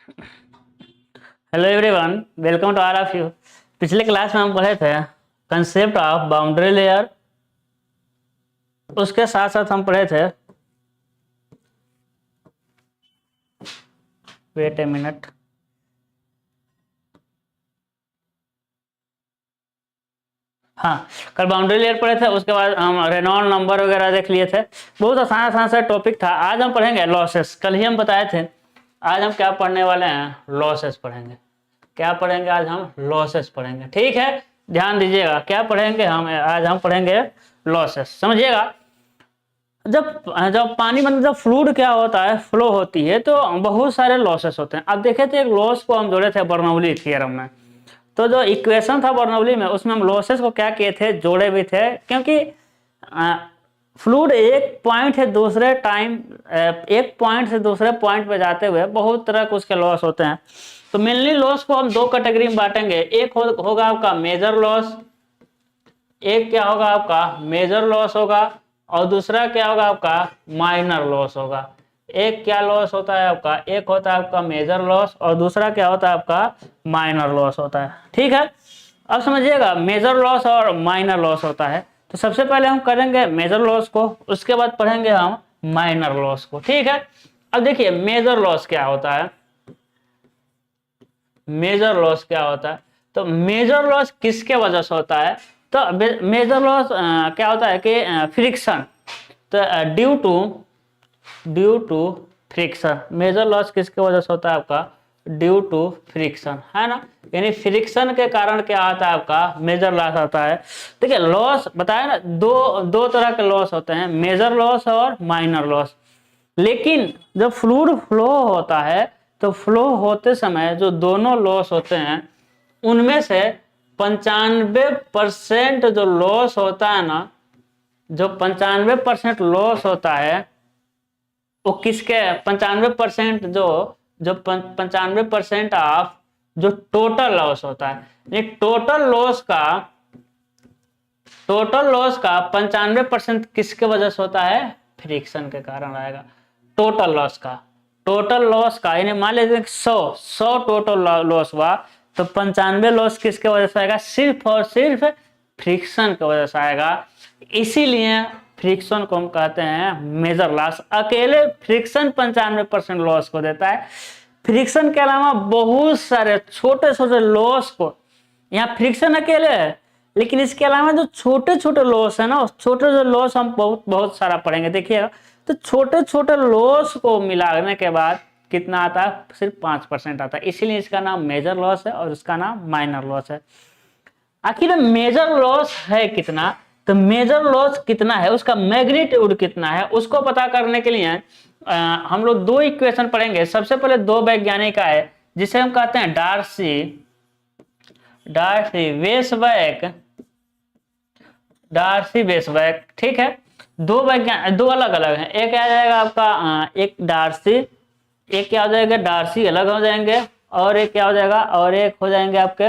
Hello everyone, welcome to all of you. पिछले class में हम पढ़े थे कंसेप्ट ऑफ बाउंड्री लेयर। उसके साथ साथ हम पढ़े थे, वेट ए मिनट, हाँ, कल बाउंड्री लेयर पढ़े थे। उसके बाद हम रेनॉल्ड नंबर वगैरह देख लिए थे। बहुत आसान आसान सा टॉपिक था। आज हम पढ़ेंगे लॉसेस। कल ही हम बताए थे। आज हम क्या पढ़ने वाले हैं? लॉसेस पढ़ेंगे। क्या पढ़ेंगे आज? हम लॉसेस पढ़ेंगे। ठीक है, ध्यान दीजिएगा। क्या पढ़ेंगे हम आज? हम पढ़ेंगे लॉसेस। समझिएगा, जब जब पानी मतलब जब फ्लूइड क्या होता है, फ्लो होती है, तो बहुत सारे लॉसेस होते हैं। अब देखे थे, एक लॉस को हम जोड़े थे बर्नौली थ्योरम में। तो जो इक्वेशन था बर्नौली में, उसमें हम लॉसेस को क्या किए थे? जोड़े भी थे। क्योंकि फ्लूइड एक पॉइंट से दूसरे एक पॉइंट से दूसरे पॉइंट पे जाते हुए बहुत तरह के उसके लॉस होते हैं। तो मेनली लॉस को हम दो कैटेगरी में बांटेंगे। एक होगा आपका मेजर लॉस, एक क्या होगा आपका मेजर लॉस होगा, और दूसरा क्या होगा आपका माइनर लॉस होगा। एक क्या लॉस होता है आपका? एक होता है आपका मेजर लॉस, और दूसरा क्या होता है आपका माइनर लॉस होता है। ठीक है, अब समझिएगा, मेजर लॉस और माइनर लॉस होता है। तो सबसे पहले हम करेंगे मेजर लॉस को, उसके बाद पढ़ेंगे हम माइनर लॉस को। ठीक है, अब देखिए मेजर लॉस क्या होता है। मेजर लॉस क्या होता है? तो मेजर लॉस किसके वजह से होता है? तो मेजर लॉस क्या होता है कि फ्रिक्शन। तो due to friction major loss किसके वजह से होता है आपका? ड्यू टू फ्रिक्शन, है ना। यानी फ्रिक्शन के कारण क्या आता है आपका? मेजर लॉस आता है। देखिए लॉस बताया ना, दो तरह के लॉस होते हैं, मेजर लॉस और माइनर लॉस। लेकिन जब फ्लूइड फ्लो होता है, तो फ्लो होते समय जो दोनों लॉस होते हैं, उनमें से 95% जो लॉस होता है ना, जो 95% लॉस होता है, वो किसके? 95% जो जो 95% ऑफ जो टोटल लॉस होता है। ये टोटल लॉस का 95% किसके वजह से होता है? फ्रिक्शन के कारण आएगा। टोटल लॉस का यानी मान लीजिए 100 टोटल लॉस हुआ, तो 95 लॉस किसके वजह से आएगा? सिर्फ और सिर्फ फ्रिक्शन की वजह से आएगा। इसीलिए फ्रिक्शन को हम कहते हैं मेजर लॉस। अकेले फ्रिक्शन 95% लॉस को देता है। फ्रिक्शन के अलावा बहुत सारे छोटे छोटे लॉस को, यहाँ फ्रिक्शन अकेले है, लेकिन इसके अलावा जो छोटे छोटे लॉस है ना, छोटे जो लॉस हम बहुत सारा पढ़ेंगे, देखिएगा। तो छोटे छोटे लॉस को मिलाने के बाद कितना आता है? सिर्फ 5% आता है। इसीलिए इसका नाम मेजर लॉस है और इसका नाम माइनर लॉस है। आखिर मेजर लॉस है कितना? तो मेजर लॉस कितना है, उसका मैग्नीट्यूड कितना है, उसको पता करने के लिए हम लोग दो इक्वेशन पढ़ेंगे। सबसे पहले दो वैज्ञानिक आए, जिसे हम कहते हैं डार्सी वेसबैक। ठीक है, दो अलग अलग हैं। एक आ जाएगा आपका एक क्या हो जाएगा? डार्सी अलग हो जाएंगे, और एक क्या हो जाएगा? और एक हो जाएंगे आपके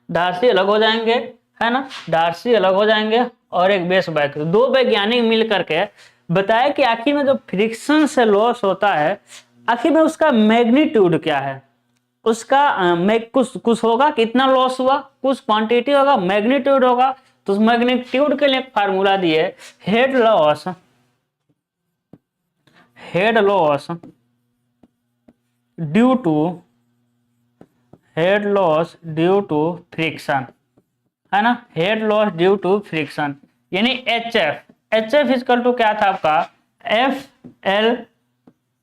डार्सी अलग हो जाएंगे, है ना। डार्सी अलग हो जाएंगे, और एक वेसबैक। दो वैज्ञानिक मिल करके बताया कि आखिर में जो फ्रिक्शन से लॉस होता है, आखिर में उसका मैग्नीट्यूड क्या है। उसका कुछ होगा, कितना लॉस हुआ, कुछ क्वांटिटी होगा, मैग्नीट्यूड होगा। तो उस मैग्नीट्यूड के लिए एक फार्मूला दिए, head loss due to friction, है ना। Head loss due to friction यानी एच एफ इक्वल टू क्या था आपका? FL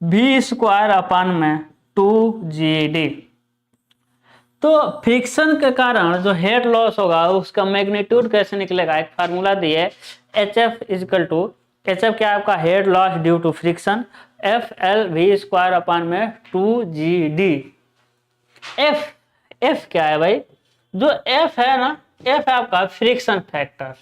V² 2GD। तो फ्रिक्शन के कारण जो हेड लॉस होगा, उसका मैग्नीट्यूड कैसे निकलेगा? एक फार्मूला दिए, HF क्या आपका? Head loss due to friction, FL V² 2GD। F क्या है भाई? जो एफ है ना, एफ है आपका फ्रिक्शन फैक्टर।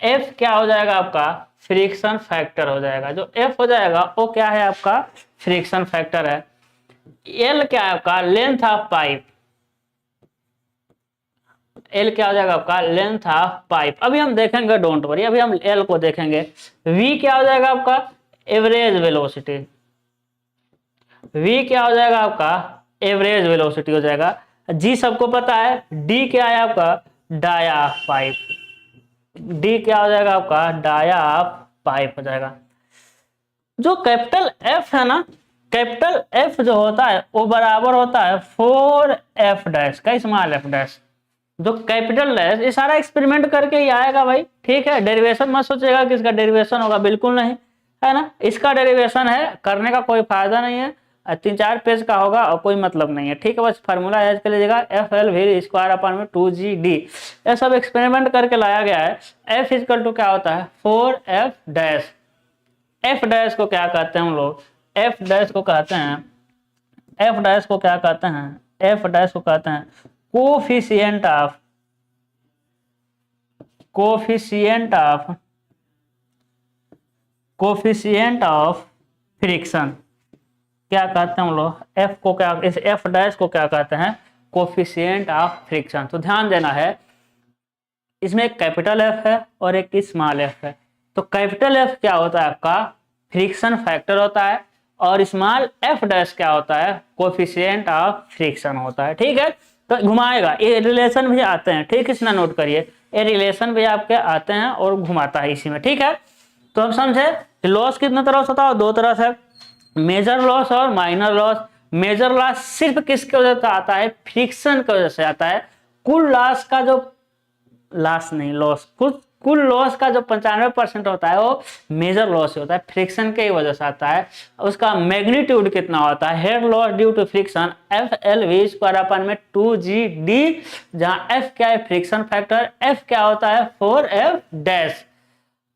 एफ क्या हो जाएगा आपका? फ्रिक्शन फैक्टर हो जाएगा। जो एफ हो जाएगा वो क्या है आपका? फ्रिक्शन फैक्टर है। एल क्या है आपका? Length of pipe. एल क्या हो जाएगा आपका? Length of pipe. अभी हम देखेंगे, डोंट वरी, अभी हम एल को देखेंगे। वी क्या हो जाएगा आपका? Average velocity. v क्या हो जाएगा आपका एवरेज वेलोसिटी हो जाएगा, g सबको पता है, d क्या है आपका डाया ऑफ पाइप, d क्या हो जाएगा आपका डाया ऑफ पाइप हो जाएगा। जो कैपिटल F है ना, कैपिटल F जो होता है वो बराबर होता है 4f डैश का स्मॉल f डैश। जो कैपिटल डैश ये सारा एक्सपेरिमेंट करके ही आएगा भाई, ठीक है। डेरिवेशन मत सोचेगा कि इसका डेरिवेशन होगा, बिल्कुल नहीं है ना। इसका डेरिवेशन है, करने का कोई फायदा नहीं है, 3-4 पेज का होगा और कोई मतलब नहीं है, ठीक है। बस फार्मूला याद कर लीजिएगा, F L V square upon में 2GD, ये सब एक्सपेरिमेंट करके लाया गया है। एफ इक्वल टू क्या होता है 4f डैश। एफ डैश को क्या कहते हैं हम लोग, एफ डैश को कहते हैं, एफ डैश को क्या कहते हैं, एफ डैश को कहते हैं coefficient of, coefficient of, coefficient of friction. क्या कहते हैं हम लोग एफ को, क्या इस एफ डैश को क्या कहते हैं कोफिशिएंट ऑफ फ्रिक्शन। तो ध्यान देना है, इसमें एक कैपिटल एफ है और एक स्मॉल एफ है। तो कैपिटल एफ क्या होता है आपका फ्रिक्शन फैक्टर होता है, और स्मॉल एफ डैश क्या होता है कोफिशिएंट ऑफ फ्रिक्शन होता है, ठीक है। तो घुमाएगा, ये रिलेशन भी आते हैं, ठीक, इसना नोट करिए, ये रिलेशन भी आपके आते हैं और घुमाता है इसी में, ठीक है। तो हम समझे लॉस कितने तरह से होता है, 2 तरह से, मेजर लॉस और माइनर लॉस। मेजर लॉस सिर्फ किसके वजह से आता है, फ्रिक्शन की वजह से आता है। कुल लॉस का जो लॉस नहीं लॉस कुल लॉस का जो 95% होता है वो मेजर लॉस होता है, फ्रिक्शन के वजह से आता है। उसका मैग्नीट्यूड कितना होता है, head loss due to friction F L V square upon में 2GD, जहां एफ क्या है फ्रिक्शन फैक्टर, एफ क्या होता है 4f डैश।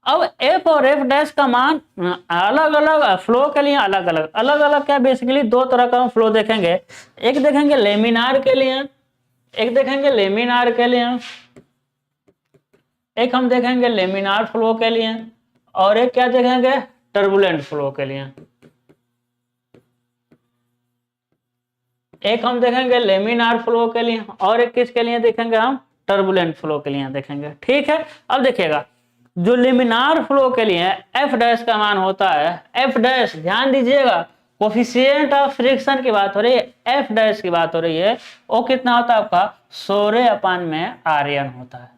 अब एफ और एफ डैश का मान अलग अलग फ्लो के लिए अलग अलग अलग अलग क्या, बेसिकली 2 तरह का हम फ्लो देखेंगे, एक देखेंगे लेमिनार के लिए, एक देखेंगे लेमिनार के लिए, एक हम देखेंगे लेमिनार फ्लो के लिए, और एक क्या देखेंगे टर्बुलेंट फ्लो के लिए। एक हम देखेंगे लेमिनार फ्लो के लिए और एक किसके लिए देखेंगे हम टर्बुलेंट फ्लो के लिए देखेंगे, ठीक है। अब देखिएगा जो लेमिनार फ्लो के लिए एफ डैश का मान होता है, एफ डैश ध्यान दीजिएगा कोफिशिएंट ऑफ फ्रिक्शन की बात हो रही है, एफ डैश की बात हो रही है, वो कितना होता है आपका 16 में आर्यन होता है,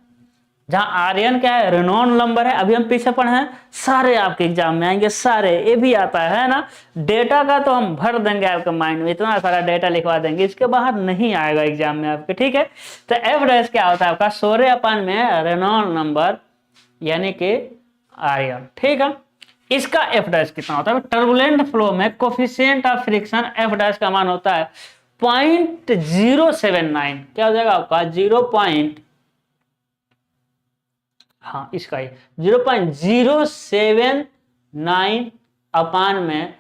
जहां आर्यन क्या है रेनॉल्ड नंबर है। अभी हम पीछे पढ़े हैं, सारे आपके एग्जाम में आएंगे, सारे ये भी आता है ना। डेटा का तो हम भर देंगे आपके माइंड में, इतना सारा डेटा लिखवा देंगे, इसके बाहर नहीं आएगा एग्जाम में आपके, ठीक है। तो एफ डैश क्या होता है आपका 16 में रेनॉल्ड नंबर यानी कि आर्यन, ठीक है। इसका एफ डैश कितना होता है, टर्बुलेंट फ्लो में coefficient of friction F dash का मान होता है 0.079, क्या हो जाएगा आपका 0. हाँ इसका ही 0.079 अपान में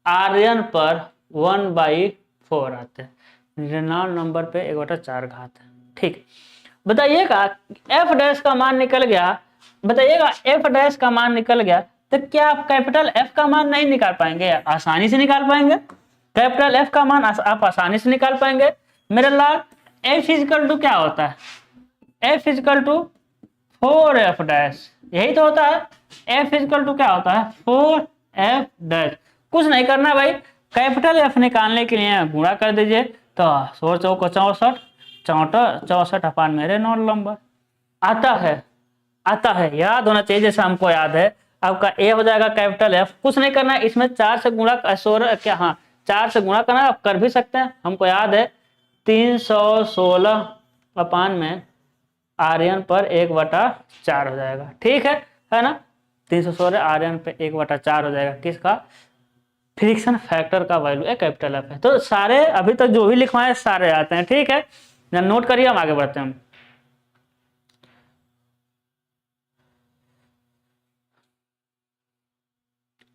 आर्यन पर 1/4 आते हैं, रेनॉल्ड नंबर पे 1/4 घात है, ठीक। बताइएगा एफ डैश का मान निकल गया, बताइएगा एफ डैश का मान निकल गया, तो क्या आप कैपिटल एफ का मान नहीं निकाल पाएंगे, आसानी से निकाल पाएंगे। कैपिटल एफ का मान आप आसानी से निकाल पाएंगे मेरे लाल। एफ इक्वल टू क्या होता है, F equal to 4f dash, यही तो होता है। एफ इक्वल टू क्या होता है 4f डैश। कुछ नहीं करना भाई, कैपिटल एफ निकालने के लिए गुणा कर दीजिए, तो 16 चौको 64, 64 अपान में रेनॉल्ड नंबर आता है, आता है, याद होना चाहिए, जैसे हमको याद है आपका ए हो जाएगा कैपिटल एफ। कुछ नहीं करना है, इसमें 4 से गुणा 16 क्या, हाँ 4 से गुणा करना, आप कर भी सकते हैं, हमको याद है 316 अपान में आर्यन पर 1/4 हो जाएगा, ठीक है ना। 316 आर्यन पे 1/4 हो जाएगा, किसका फ्रिक्शन फैक्टर का वैल्यू है कैपिटल एफ है। तो सारे अभी तक जो भी लिखवाए सारे आते हैं, ठीक है, नोट करिए, हम आगे बढ़ते हैं।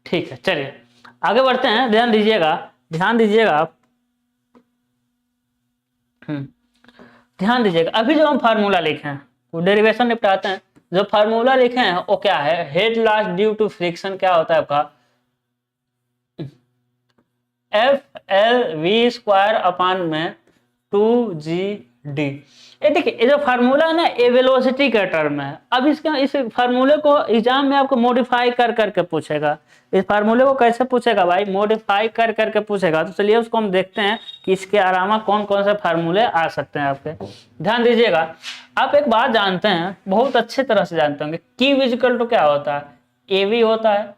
ठीक है चलिए आगे बढ़ते हैं, ध्यान दीजिएगा, ध्यान दीजिएगा आप, ध्यान दीजिएगा। अभी जो हम फार्मूला लिखे हैं वो डेरिवेशन निपटाते हैं, जो फार्मूला लिखे हैं वो क्या है, head loss due to friction क्या होता है आपका F L V square upon में 2GD डी। ये देखिए ये जो फार्मूला है ना ये वेलोसिटी का टर्म है। अब इसका इस फार्मूले को एग्जाम में आपको मॉडिफाई कर करके पूछेगा। इस फार्मूले को कैसे पूछेगा भाई, मॉडिफाई कर करके पूछेगा। तो चलिए उसको हम देखते हैं कि इसके अलावा कौन कौन से फार्मूले आ सकते हैं आपके। ध्यान दीजिएगा, आप एक बात जानते हैं, बहुत अच्छे तरह से जानते होंगे, Q इक्वल टू क्या होता है, AV होता है।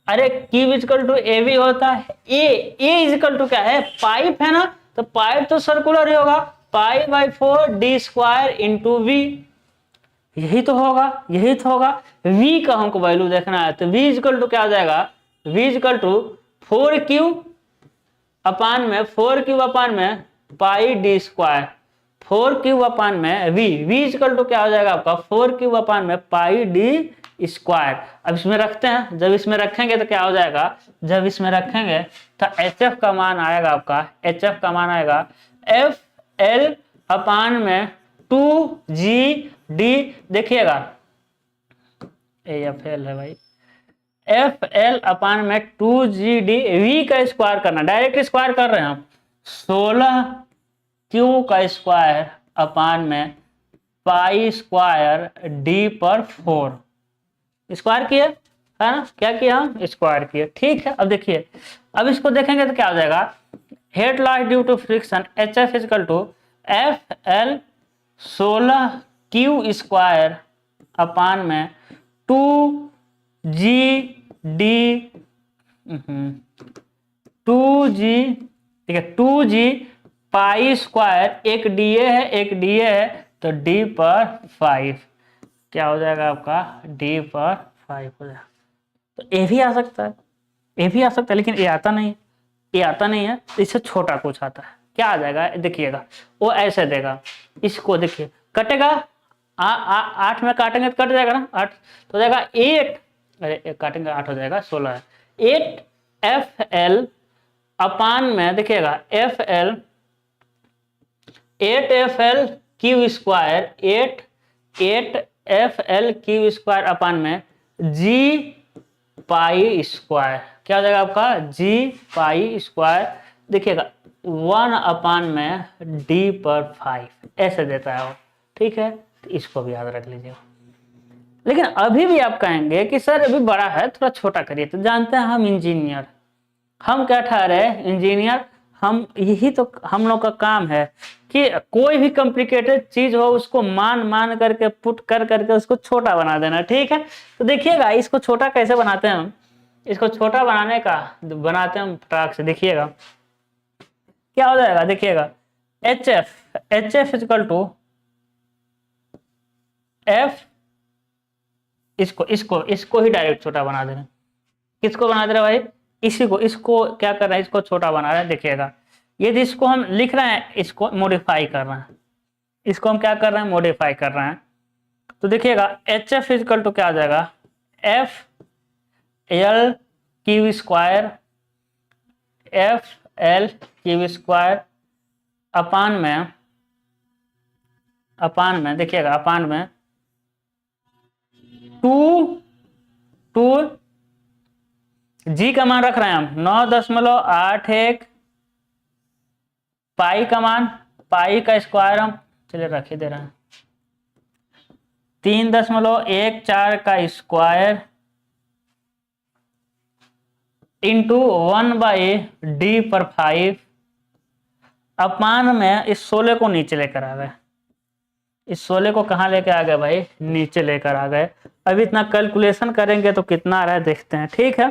अरे Q इक्वल टू AV होता है। A इक्वल टू क्या है, पाइप है ना, तो पाइप तो सर्कुलर ही होगा, pi by 4 D square into V, यही तो होगा, यही तो होगा। V का हमको वैल्यू देखना है, तो V इक्वल टू क्या हो जाएगा, V इक्वल टू 4Q अपान में 4Q अपान में पाई डी स्क्वायर, 4Q अपान में V इक्वल टू क्या हो जाएगा आपका 4Q अपान में पाई डी स्क्वायर। अब इसमें रखते हैं, जब इसमें रखेंगे तो क्या हो जाएगा, जब इसमें रखेंगे तो HF का मान आएगा आपका, HF का मान आएगा FL अपान में 2GD। देखिएगा FL है भाई, FL अपान में 2GD, V का स्क्वायर करना, डायरेक्ट स्क्वायर कर रहे हैं हम, 16Q का स्क्वायर अपान में पाई स्क्वायर D पर 4 स्क्वायर किया है ना, क्या किया हम, स्क्वायर किया। ठीक है, अब देखिए, अब इसको देखेंगे तो क्या हो जाएगा, head loss due to friction HF equal to FL 16Q square upon में 2GD 2G, ठीक है, 2G पाई स्क्वायर, एक DA है एक DA है, तो D पर 5 क्या हो जाएगा आपका, D पर 5 हो जाएगा। तो ये भी आ सकता है, ये भी आ सकता है, लेकिन ये आता नहीं, ये आता नहीं है, इससे छोटा कुछ आता है। क्या आ जाएगा देखिएगा, वो ऐसे देगा, इसको देखिए कटेगा, 8 में काटेंगे तो कट जाएगा ना, 8 तो हो जाएगा 8, अरे काटेंगे 8 हो जाएगा 16 है, 8FL अपान में देखिएगा FL 8FL Q square, 8FL Q square upon में G पाई स्क्वायर, क्या हो जाएगा आपका G पाई स्क्वायर। देखिएगा 1 अपान में D पर 5 ऐसे देता है वो। ठीक है, तो इसको भी याद रख लीजिएगा। लेकिन अभी भी आप कहेंगे कि सर अभी बड़ा है, थोड़ा छोटा करिए। तो जानते हैं हम इंजीनियर, हम क्या ठहरे इंजीनियर, हम यही तो हम लोग का काम है कि कोई भी कॉम्प्लिकेटेड चीज हो उसको मान करके पुट कर करके उसको छोटा बना देना। ठीक है, तो देखिएगा इसको छोटा कैसे बनाते हैं हम, इसको छोटा बनाने का बनाते हैं हम फटाक से। देखिएगा क्या हो जाएगा, देखिएगा HF इक्वल टू F, इसको ही डायरेक्ट छोटा बना देना। किसको बना दे रहे भाई, इसी को, इसको क्या कर रहे हैं, इसको छोटा बना रहे हैं। देखिएगा यदि इसको हम लिख रहे हैं, इसको मॉडिफाई कर रहे हैं, इसको हम क्या कर रहे हैं, मॉडिफाई कर रहे हैं। तो देखिएगा HF इक्वल टू क्या आ जाएगा, FL Q square, FL Q square upon में देखिएगा अपान में 2 G का मान रख रहे हैं हम 9.81, पाई का मान, पाई का स्क्वायर हम चलिए रख ही दे रहे हैं 3.14 का स्क्वायर इंटू 1/D पर 5 अपान में इस 16 को नीचे लेकर आ गए। इस 16 को कहाँ लेकर आ गए भाई, नीचे लेकर आ गए। अभी इतना कैलकुलेशन करेंगे तो कितना आ रहा है देखते हैं। ठीक है,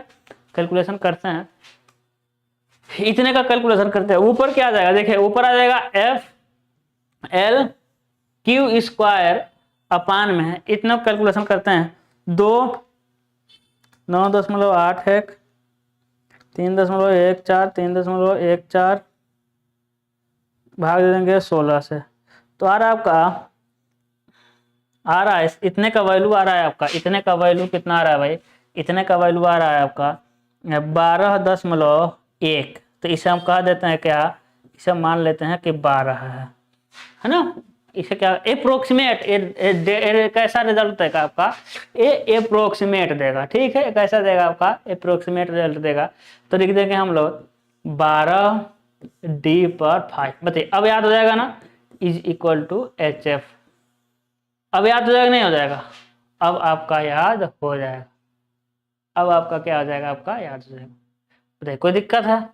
कैलकुलेशन करते हैं, इतने का कैलकुलेशन करते हैं। ऊपर क्या आ जाएगा, देखिए ऊपर आ जाएगा FL Q स्क्वायर अपान में, इतना कैलकुलेशन करते हैं 2 9.81 3.14 3.14 भाग दे देंगे 16 से, तो आ रहा है आपका, आ रहा है इतने का वैल्यू आ रहा है आपका, इतने का वैल्यू कितना आ रहा है भाई, इतने का वैल्यू आ रहा है आपका 12.1। तो इसे हम कह देते हैं क्या, इसे मान लेते हैं कि 12 है ना। इसे क्या अप्रोक्सीमेट कैसा रिजल्ट देगा आपका, अप्रोक्सीमेट देगा। ठीक है, कैसा देगा आपका, अप्रोक्सीमेट रिजल्ट देगा। तो लिख देंगे हम लोग 12D पर 5। बताइए अब याद हो जाएगा ना, इज इक्वल टू HF। अब याद हो जाएगा नहीं हो जाएगा? अब आपका याद हो जाएगा। अब आपका क्या हो जाएगा? आपका याद हो जाएगा। बताइए कोई दिक्कत है?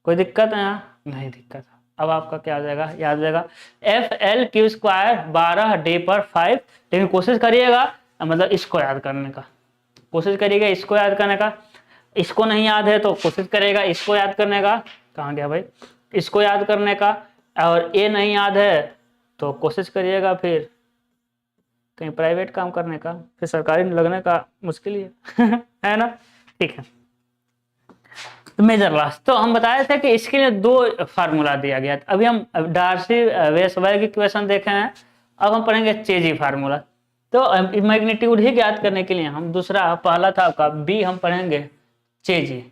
कोई दिक्कत है यहाँ? नहीं दिक्कत है। अब आपका क्या हो जाएगा? याद हो जाएगा। FL³ 12D/5। लेकिन कोशिश करिएगा मतलब इसको याद करने का, कोशिश करिएगा इसको याद करने का। इसको नहीं याद है तो कोशिश करेगा इसको याद करने का। कहाँ गया भाई? इसको याद करने का। और ये नहीं याद है तो कोशिश करिएगा फिर कहीं प्राइवेट काम करने का, फिर सरकारी लगने का मुश्किल ही है है ना? ठीक है। तो मेजर लॉस तो हम बताए थे कि इसके लिए 2 फार्मूला दिया गया था। अभी हम डार्सी वेसबर्ग की क्वेश्चन देखे हैं। अब हम पढ़ेंगे चेजी फार्मूला। तो मैग्नीट्यूड ही ज्ञात करने के लिए हम दूसरा, पहला था आपका बी, हम पढ़ेंगे चेजी।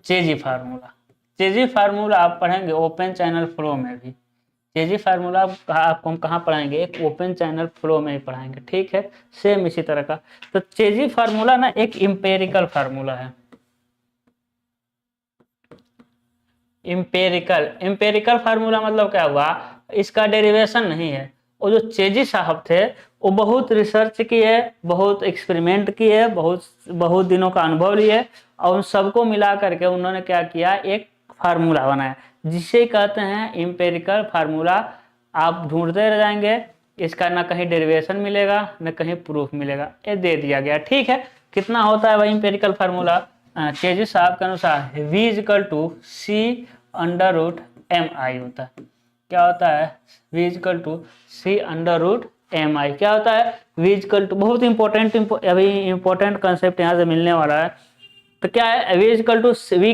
चेजी फार्मूला, चेजी फार्मूला आप पढ़ेंगे ओपन चैनल फ्लो में भी। चेजी फार्मूला आपको हम कहाँ पढ़ाएंगे? एक ओपन चैनल फ्लो में ही पढ़ाएंगे। ठीक है, सेम इसी तरह का। तो चेजी फार्मूला ना एक इंपेरिकल फार्मूला है। इंपेरिकल फार्मूला मतलब क्या हुआ? इसका डेरिवेशन नहीं है। वो जो चेजी साहब थे वो बहुत रिसर्च किए, बहुत एक्सपेरिमेंट किए, बहुत दिनों का अनुभव लिए, और उन सबको मिला करके उन्होंने क्या किया? एक फार्मूला बनाया जिसे कहते हैं इंपेरिकल फार्मूला। आप ढूंढते रह जाएंगे, इसका ना कहीं डेरिवेशन मिलेगा ना कहीं प्रूफ मिलेगा, ये दे दिया गया। ठीक है, कितना होता है भाई इंपेरिकल फार्मूला? चेजी साहब के अनुसार V=C√mi होता है। क्या होता है? V=C√mi। क्या होता है? V= बहुत इंपॉर्टेंट, अभी इंपॉर्टेंट कंसेप्ट यहाँ से मिलने वाला है। तो क्या है? V=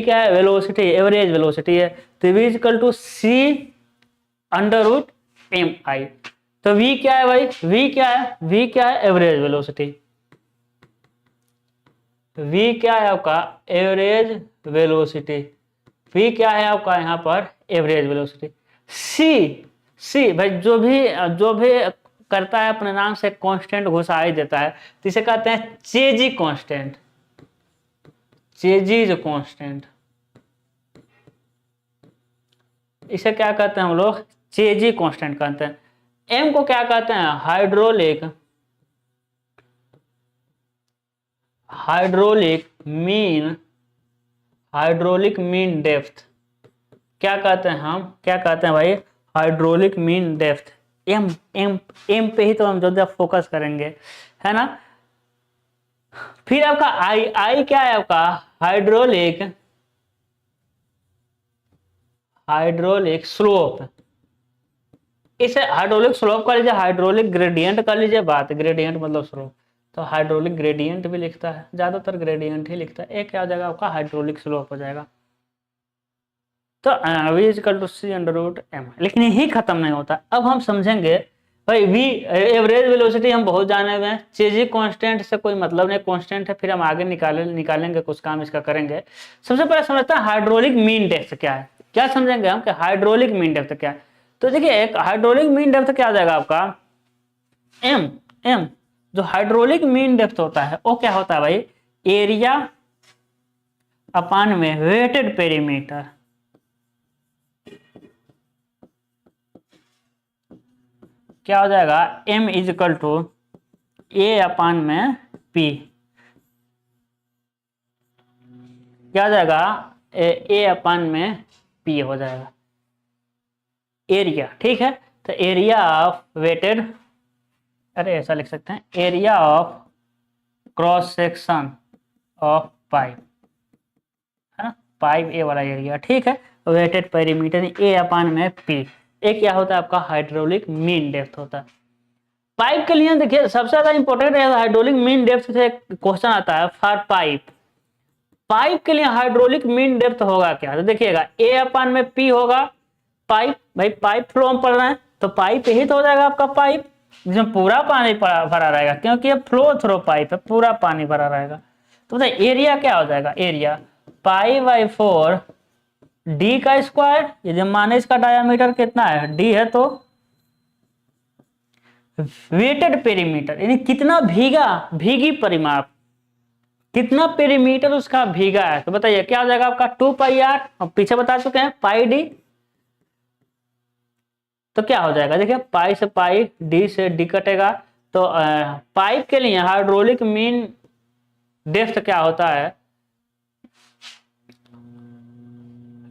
क्या है? वेलोसिटी, एवरेज वेलोसिटी है। तो V=C√mi। तो V क्या है भाई? V क्या है? V क्या है? Average velocity. V क्या है आपका? Average velocity. V क्या है आपका यहाँ पर? Average velocity. C भाई जो भी करता है अपने नाम से कांस्टेंट घुसा ही देता है, तो इसे कहते हैं चेजी कांस्टेंट। चेजीज कांस्टेंट, इसे क्या कहते हैं हम लोग? चेजी कांस्टेंट कहते हैं। M को क्या कहते हैं? Hydraulic mean depth. क्या कहते हैं हम? क्या कहते हैं भाई? Hydraulic mean depth. एम पे ही तो हम ज्यादा फोकस करेंगे, है ना? फिर आपका आई क्या है आपका? Hydraulic slope. इसे हाइड्रोलिक स्लोप कर लीजिए, हाइड्रोलिक ग्रेडियंट कर लीजिए। बात ग्रेडियंट मतलब स्लोप, तो हाइड्रोलिक ग्रेडियंट भी लिखता है, ज्यादातर ग्रेडियंट ही लिखता है। एक क्या हो जाएगा आपका? हाइड्रोलिक स्लोप हो जाएगा। तो V=C√m। लेकिन यही खत्म नहीं होता, अब हम समझेंगे भाई V एवरेज वेलोसिटी हम बहुत जाने हुए हैं। चेजी कांस्टेंट से कोई मतलब नहीं, कांस्टेंट है, फिर हम आगे निकालेंगे कुछ काम इसका करेंगे। सबसे पहले समझते हैं हाइड्रोलिक मीन डेप्थ क्या है। क्या समझेंगे हम कि हाइड्रोलिक मीन डेप्थ क्या है? तो देखिए एक हाइड्रोलिक मीन डेप्थ क्या आ जाएगा आपका? M। जो हाइड्रोलिक मीन डेप्थ होता है वो क्या होता है भाई? एरिया अपान में वेटेड पेरीमीटर। क्या हो जाएगा? M=A/P। क्या हो जाएगा? A/P हो जाएगा एरिया। ठीक है, तो एरिया ऑफ वेटेड, अरे ऐसा लिख सकते हैं, area of cross section of pipe, है ना? पाइप ए वाला एरिया। ठीक है, वेटेड पेरीमीटर A/P। एक क्या होता है आपका? हाइड्रोलिक मीन डेप्थ होता है। पाइप के लिए देखिए सबसे ज्यादा इंपॉर्टेंट है हाइड्रोलिक मीन डेप्थ से क्वेश्चन आता है फॉर पाइप। पाइप के लिए हाइड्रोलिक मीन डेप्थ होगा क्या? तो देखिएगा A/P होगा। पाइप, भाई पाइप फ्लो में पड़ रहे हैं तो पाइप यही तो हो जाएगा आपका पाइप, जिसमें पूरा पानी भरा रहेगा, क्योंकि ये फ्लो थ्रो पाइप है, पूरा पानी भरा रहेगा। तो बताइए एरिया क्या हो जाएगा? एरिया π/4 D का स्क्वायर। यदि माने इसका डायामीटर कितना है? D है, तो वेटेड पेरीमीटर यानी कितना भीगी परिमाप, कितना पेरीमीटर उसका भीगा है। तो बताइए क्या हो जाएगा आपका? 2πr, अब पीछे बता चुके हैं, πd। तो क्या हो जाएगा, देखिए पाई से पाई, डी से डी कटेगा, तो पाइप के लिए हाइड्रोलिक मीन डेप्थ क्या होता है,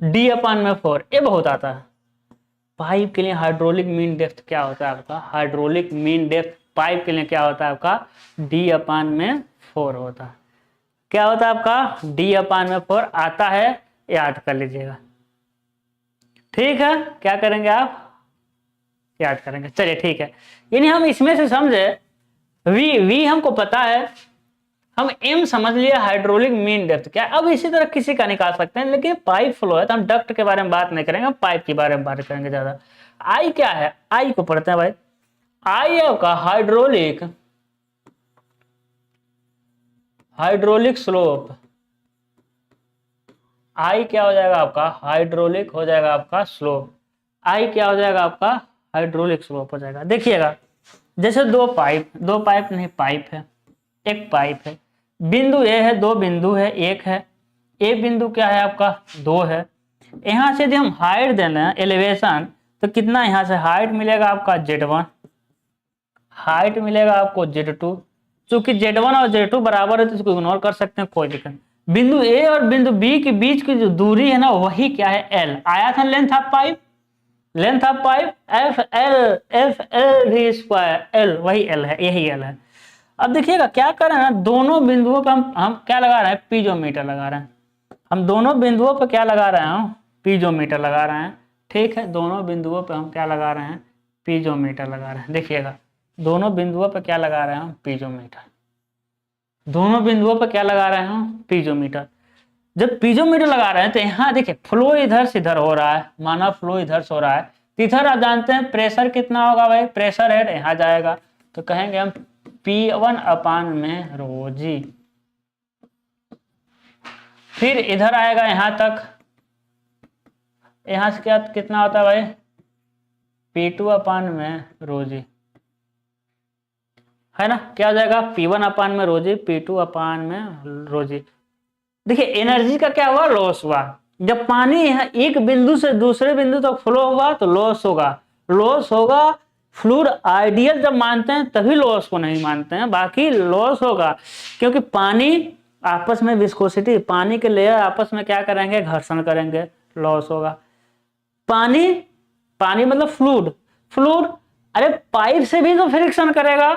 D/4। ये बहुत आता है। पाइप के लिए हाइड्रोलिक मीन डेप्थ क्या होता है आपका, हाइड्रोलिक मीन डेप्थ पाइप के लिए क्या होता है आपका, D/4 होता है। क्या होता है आपका, D/4 आता है, याद कर लीजिएगा। ठीक है, क्या करेंगे आप, याद करेंगे। चलिए ठीक है, यानी हम इसमें से समझे वी हमको पता है, हम एम समझ लिया, हाइड्रोलिक मीन डेप्थ क्या। अब इसी तरह किसी का निकाल सकते हैं, लेकिन पाइप फ्लो है तो हम डक्ट के बारे में बात नहीं करेंगे, हम पाइप के बारे में बात करेंगे ज्यादा। आई क्या है, आई को पढ़ते हैं भाई। आई है आपका हाइड्रोलिक स्लोप। आई क्या हो जाएगा आपका, हाइड्रोलिक हो जाएगा आपका स्लोप। आई क्या हो जाएगा आपका, हाइड्रोलिक स्लोप हो जाएगा। देखिएगा, जैसे दो पाइप नहीं, पाइप है, एक पाइप है, बिंदु ए है, दो बिंदु है, एक है, ए बिंदु क्या है आपका, 2 है। यहां से यदि हम हाइट देना है, एलिवेशन, तो कितना यहां से हाइट मिलेगा आपका, Z1, हाइट मिलेगा आपको Z2। चूंकि Z1 और Z2 बराबर है तो इसको इग्नोर कर सकते हैं, कोई दिक्कत। बिंदु ए और बिंदु बी के बीच की जो दूरी है ना, वही क्या है, L आया था, length of pipe, length of pipe F_L L, वही L है, यही L है। अब देखिएगा क्या कर रहे हैं, दोनों बिंदुओं पर हम क्या लगा रहे हैं, पीजोमीटर लगा रहे हैं। हम दोनों बिंदुओं पर क्या लगा रहे हैं, पीजोमीटर लगा रहे हैं। ठीक है, दोनों बिंदुओं पर हम क्या लगा रहे हैं, पीजोमीटर लगा रहे हैं। देखिएगा, दोनों बिंदुओं पर क्या लगा रहे हैं, पीजोमीटर। दोनों बिंदुओं पर क्या लगा रहे हैं, पीजोमीटर। जब पीजोमीटर लगा रहे हैं तो यहाँ देखिए फ्लो इधर से इधर हो रहा है, माना फ्लो इधर से हो रहा है, इधर आप जानते हैं प्रेशर कितना होगा भाई, प्रेशर हेड यहाँ जाएगा, तो कहेंगे हम P1/ρg। फिर इधर आएगा यहाँ तक, यहाँ से क्या कितना होता है भाई, P2/ρg, है ना। क्या हो जाएगा, P1/ρg, P2/ρg। देखिए एनर्जी का क्या हुआ, लॉस हुआ। जब पानी यहाँ एक बिंदु से दूसरे बिंदु तक फ्लो हुआ तो लॉस होगा, लॉस होगा। फ्लूइड आइडियल जब मानते हैं तभी लॉस को नहीं मानते हैं, बाकी लॉस होगा, क्योंकि पानी आपस में विस्कोसिटी, पानी के लेयर आपस में क्या करेंगे, घर्षण करेंगे, लॉस होगा। पानी मतलब फ्लूइड अरे पाइप से भी तो फ्रिक्शन करेगा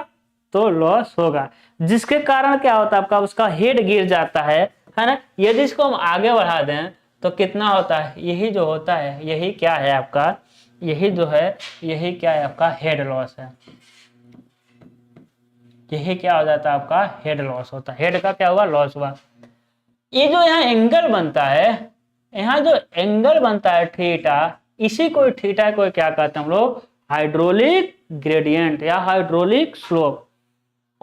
तो लॉस होगा, जिसके कारण क्या होता है आपका, उसका हेड गिर जाता है ना। यदि इसको हम आगे बढ़ा दें तो कितना होता है, यही जो होता है, यही क्या है आपका, यही जो है, यही क्या है आपका, हेड लॉस है। यही क्या हो जाता है आपका, हेड लॉस होता है। हेड का क्या हुआ, लॉस हुआ। ये जो यहाँ एंगल बनता है, यहाँ जो एंगल बनता है थीटा, इसी को थीटा को क्या कहते हैं हम लोग, हाइड्रोलिक ग्रेडियंट या हाइड्रोलिक स्लोप।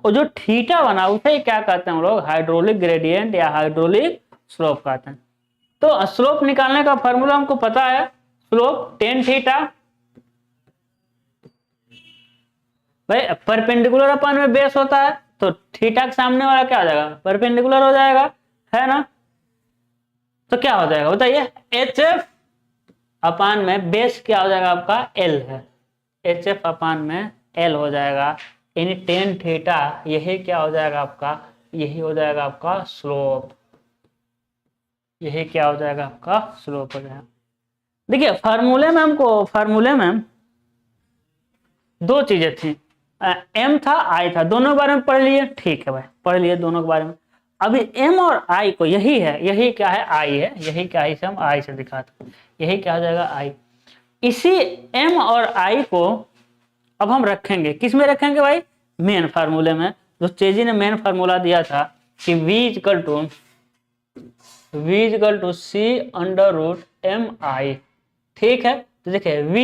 और जो थीटा बना उसे क्या कहते हैं हम लोग, हाइड्रोलिक ग्रेडियंट या हाइड्रोलिक स्लोप कहते हैं। तो स्लोप निकालने का फॉर्मूला हमको पता है, स्लोप tan थीटा भाई परपेंडिकुलर अपन में बेस होता है, तो थीटा के सामने वाला क्या हो जाएगा, परपेंडिकुलर हो जाएगा, है ना। तो क्या हो जाएगा बताइए, HF में बेस क्या हो जाएगा आपका, L है, HF में L हो जाएगा, यानी tan थीटा यही क्या हो जाएगा आपका, यही हो जाएगा आपका स्लोप, यही क्या हो जाएगा आपका स्लोप हो जाएगा। देखिए फार्मूले में दो चीजें थी, M था I था, दोनों के बारे में पढ़ लिए, ठीक है भाई, पढ़ लिए दोनों के बारे में। अभी M और I को, यही है, यही क्या है, I है, यही क्या है, इसे हम I से दिखाते हैं, यही क्या हो जाएगा I। इसी M और I को अब हम रखेंगे, किस में रखेंगे भाई, मेन फार्मूले में, जो चेजी ने मेन फार्मूला दिया था कि V इक्वल टू C√mi। ठीक है, तो देखिए V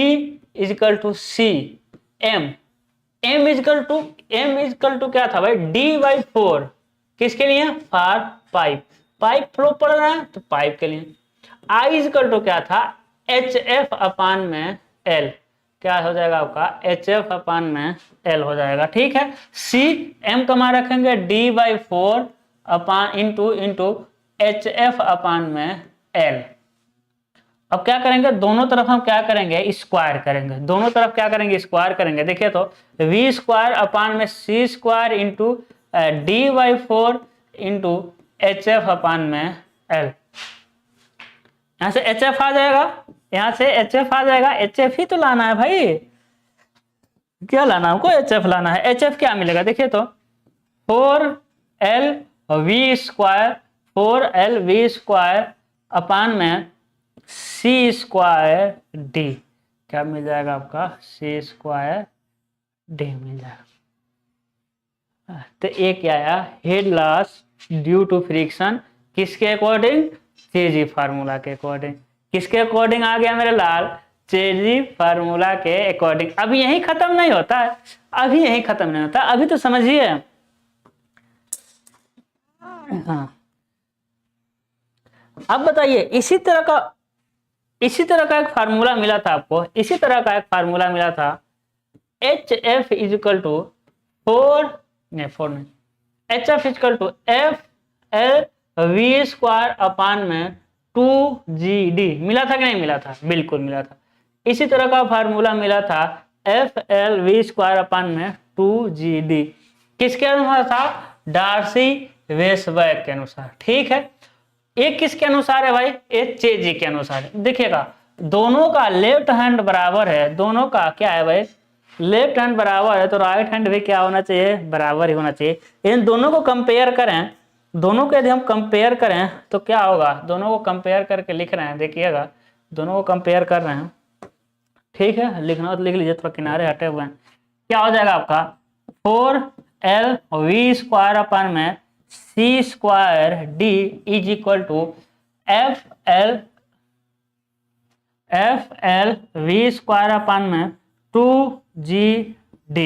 equal to C, M equal to क्या था भाई, D/4, किसके लिए, फॉर पाइप फ्लो पड़ रहा है तो पाइप के लिए। I इक्वल टू क्या था, HF/में L, क्या हो जाएगा आपका, HF/L हो जाएगा। ठीक है, C M कमा रखेंगे, D/4 इंटू HF/L। अब क्या करेंगे, दोनों तरफ हम क्या करेंगे, स्क्वायर करेंगे, दोनों तरफ क्या करेंगे, स्क्वायर करेंगे। देखिए तो वी स्क्वायर अपान में C square into dy/4 into H F upon में एल। यहां से एच एफ आ जाएगा, यहां से एच एफ आ जाएगा, एच एफ ही तो लाना है भाई, क्या लाना है हमको, एच एफ लाना है। एच एफ क्या मिलेगा, देखिए तो 4l v स्क्वायर अपान में सी स्क्वायर डी, क्या मिल जाएगा आपका, सी स्क्वायर डी मिल जाएगा। तो एक क्या आया, head loss due to friction, किसके अकॉर्डिंग, चेजी फार्मूला के अकॉर्डिंग। किसके अकॉर्डिंग आ गया मेरे लाल, चेजी फार्मूला के अकॉर्डिंग। अभी यही खत्म नहीं होता है, अभी यही खत्म नहीं होता, अभी तो समझिए। हाँ अब बताइए, इसी तरह का एक फार्मूला मिला था आपको, इसी तरह का एक फार्मूला मिला था, एच एफ इजिकल टू 4 नहीं H F equal to F L V square upon में 2GD, मिला था कि नहीं मिला था, बिल्कुल मिला था। इसी तरह का फार्मूला मिला था F L V square upon में 2GD, किसके अनुसार था, डार्सी वेसबर्ग के अनुसार। ठीक है, एक किसके अनुसार है भाई, एक चेजी के अनुसार है। देखिएगा दोनों का लेफ्ट हैंड बराबर है, दोनों का क्या है भाई, लेफ्ट हैंड बराबर है, तो राइट हैंड भी क्या होना चाहिए, बराबर ही होना चाहिए। इन दोनों को कंपेयर करें, दोनों को यदि हम कंपेयर करें तो क्या होगा, दोनों को कंपेयर करके लिख रहे हैं, देखिएगा दोनों को कंपेयर कर रहे हैं। ठीक है, लिखना तो लिख लीजिए, थोड़ा किनारे हटे हुए हैं। क्या हो जाएगा आपका 4l v स्क्वायर अपान में C square D is equal to F L V square upon में 2GD।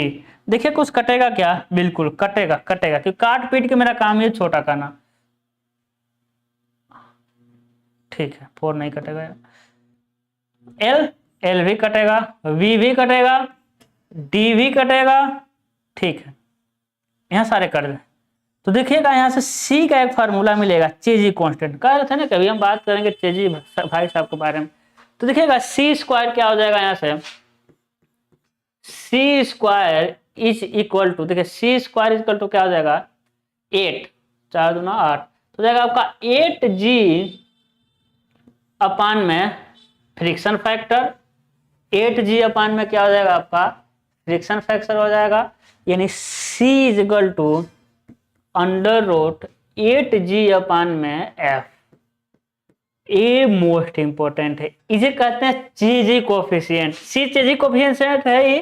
देखिए कुछ कटेगा क्या, बिल्कुल कटेगा क्योंकि काट पीट के मेरा काम ये छोटा करना। ठीक है, 4 नहीं कटेगा, एल भी कटेगा, वी भी कटेगा, डी भी कटेगा। ठीक है, यहां सारे कर दें तो देखिएगा यहां से सी का एक फार्मूला मिलेगा, चेजी कांस्टेंट। कह रहे थे ना कभी हम बात करेंगे चेजी भाई साहब के बारे में। तो देखिएगा सी स्क्वायर क्या हो जाएगा, यहां से सी स्क्वायर इज इक्वल टू, देखिए सी स्क्वायर इज इक्वल टू क्या हो जाएगा 8, 4 दूना 8, तो जाएगा आपका 8G अपान में फ्रिक्शन फैक्टर, 8G अपान में क्या हो जाएगा आपका फ्रिक्शन फैक्टर हो जाएगा, यानी C is equal to under root 8G अपान में F। ये मोस्ट इंपोर्टेंट है, इसे कहते हैं चेजी कोफिशिएंट। सी चेजी कोफिशिएंट है ही,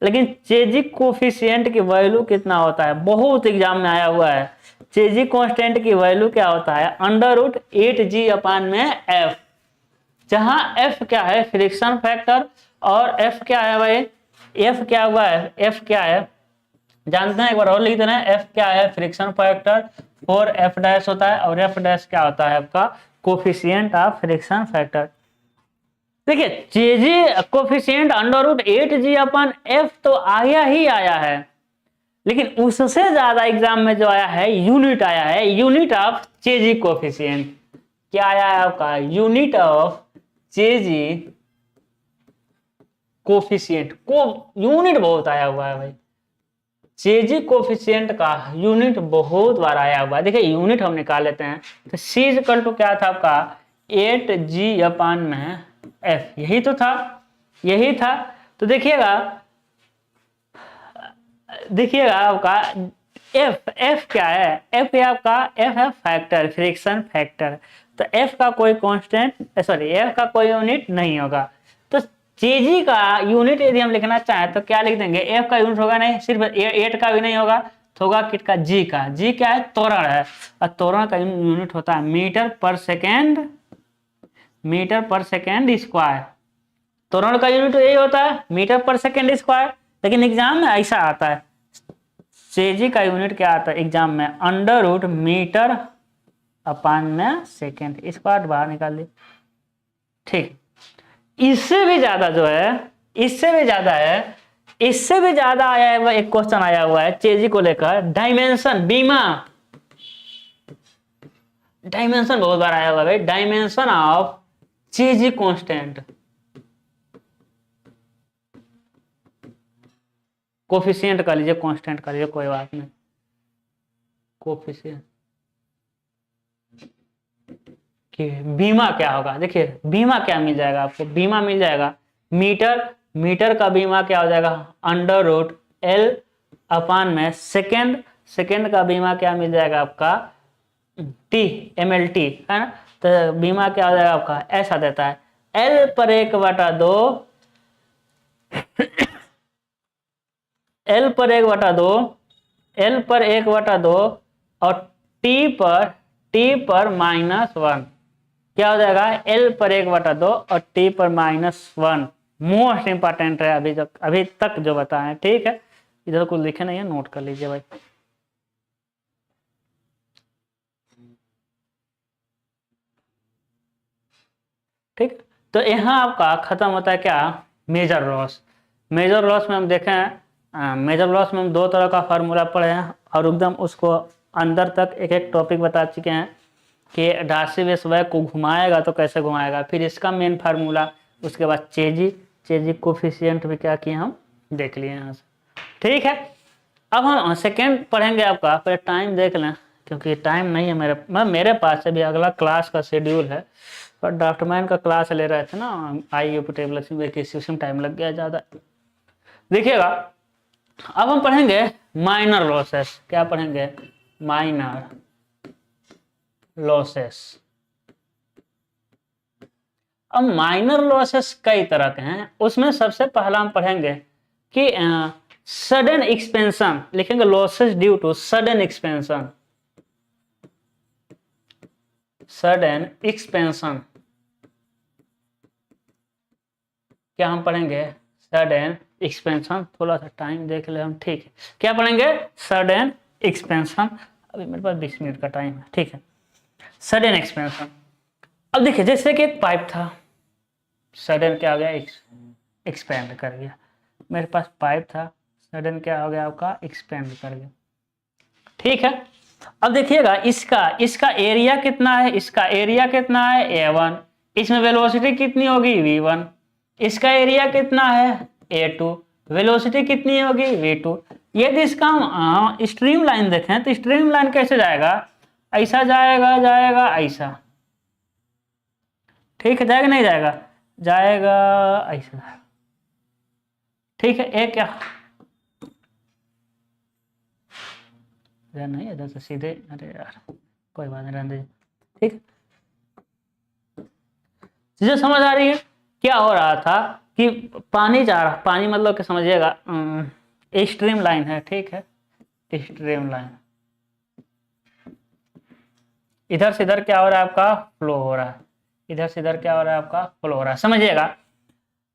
लेकिन चेजी कोफिशिएंट की वैल्यू कितना होता है, बहुत एग्जाम में आया हुआ है। चेजी कांस्टेंट की वैल्यू क्या होता है, अंडर रूट 8G अपान में F, जहां F क्या है फ्रिक्शन फैक्टर और F क्या है भाई, F क्या हुआ है, F क्या है जानते हैं, एक बार और लिख देना है। F क्या है फ्रिक्शन फैक्टर, और F डैश होता है, और F डैश क्या होता है आपका कोफिशिएंट ऑफ फ्रिक्शन फैक्टर। देखिए चेजी कोफिशिएंट अंडर रूट 8G अपन F तो आया ही आया है, लेकिन उससे ज्यादा एग्जाम में जो आया है यूनिट आया है, यूनिट ऑफ चेजी कोफिशिएंट। क्या आया है आपका, यूनिट ऑफ चेजी कोफिशिएंट को, यूनिट बहुत आया हुआ है भाई, चेजी कोफिशिएंट का यूनिट बहुत बार आया हुआ है। देखिए यूनिट हम निकाल लेते हैं, तो C इक्वल टू क्या था आपका 8G अपान में F, यही तो था, यही था। तो देखिएगा आपका F क्या है, F है आपका, F है फैक्टर, फ्रिक्शन फैक्टर। तो F का कोई कांस्टेंट सॉरी F का कोई यूनिट नहीं होगा। तो चेजी का यूनिट यदि हम लिखना चाहें तो क्या लिख देंगे, F का यूनिट होगा नहीं, सिर्फ 8 का भी नहीं होगा, तो होगा किट का G का। G क्या है, त्वरण है, और त्वरण का यूनिट होता है मीटर पर सेकेंड स्क्वायर। त्वरण का यूनिट यही होता है मीटर पर सेकेंड स्क्वायर, लेकिन एग्जाम में ऐसा आता है, चेजी का यूनिट क्या आता है एग्जाम में, अंडर रूट मीटर अपान में सेकेंड, इस पार्ट बाहर निकाल दी। ठीक, इससे भी ज्यादा जो है, इससे भी ज्यादा आया है, एक क्वेश्चन आया हुआ है चेजी को लेकर, डायमेंशन, बीमा डायमेंशन बहुत बार आया हुआ है भाई, डायमेंशन ऑफ चेजी कांस्टेंट, कोफिशिएंट का लीजिए, कांस्टेंट का लीजिए, कोई बात नहीं, कोफिशिएंट कि बीमा क्या होगा। देखिए बीमा क्या मिल जाएगा आपको, बीमा मिल जाएगा मीटर, मीटर का बीमा क्या हो जाएगा अंडर रूट एल अपान में सेकेंड, सेकेंड का बीमा क्या मिल जाएगा आपका टी mlt है ना। तो बीमा क्या हो जाएगा आपका ऐसा देता है एल पर 1/2 एल पर 1/2 एल पर 1/2 और टी पर -1 क्या हो जाएगा एल पर 1/2 और टी पर -1। मोस्ट इंपॉर्टेंट है अभी तक जो बताएं, ठीक है। इधर कुछ लिखे नहीं है, नोट कर लीजिए भाई। ठीक, तो यहाँ आपका खत्म होता है क्या मेजर लॉस। मेजर लॉस में हम देखें, मेजर लॉस में हम दो तरह का फार्मूला पढ़े हैं और एकदम उसको अंदर तक एक एक टॉपिक बता चुके हैं कि डार्सी वेसबर्ग को घुमाएगा तो कैसे घुमाएगा, फिर इसका मेन फार्मूला, उसके बाद चेजी कोफिशिएंट भी क्या किए हम देख लिए यहाँ से। ठीक है, अब हम सेकेंड पढ़ेंगे आपका, पहले टाइम देख लें क्योंकि टाइम नहीं है मेरे पास अभी अगला क्लास का शेड्यूल है, पर ड्राफ्टमैन का क्लास ले रहे थे ना IUP टेबल, टाइम लग गया ज़्यादा। देखिएगा अब हम पढ़ेंगे माइनर लॉसेस। क्या पढ़ेंगे माइनर लॉसेस। अब माइनर लॉसेस कई तरह के हैं, उसमें सबसे पहला हम पढ़ेंगे कि सडन एक्सपेंशन, लिखेंगे losses due to sudden expansion, sudden expansion क्या हम पढ़ेंगे सडन एक्सपेंशन। थोड़ा सा टाइम देख ले हम, ठीक है। क्या पढ़ेंगे सडन एक्सपेंशन, अभी मेरे पास 20 मिनट का टाइम है, ठीक है। सडन एक्सपेंशन, अब देखिए जैसे कि एक पाइप था, सडन क्या हो गया एक्सपेंड कर गया। मेरे पास पाइप था, सडन क्या हो गया आपका एक्सपेंड कर गया, ठीक है। अब देखिएगा इसका एरिया कितना है, इसका एरिया कितना है A1, इसमें वेलोसिटी कितनी होगी V1, इसका एरिया कितना है A2, वेलोसिटी कितनी होगी V2। यदि इसका हम स्ट्रीम लाइन देखें तो स्ट्रीम लाइन कैसे जाएगा, ऐसा जाएगा ऐसा, ठीक है, जाएगा नहीं जाएगा, जाएगा ऐसा, ठीक है। एक क्या नहीं इधर से सीधे, अरे यार कोई बात नहीं रहने दीजिए, ठीक। चीजें समझ आ रही है। क्या हो रहा था कि पानी जा रहा, पानी मतलब कि समझिएगा स्ट्रीम लाइन है, ठीक है, स्ट्रीम लाइन, इधर से इधर क्या हो रहा है आपका फ्लो हो रहा है, इधर से इधर क्या हो रहा है आपका फ्लो हो रहा है, समझिएगा।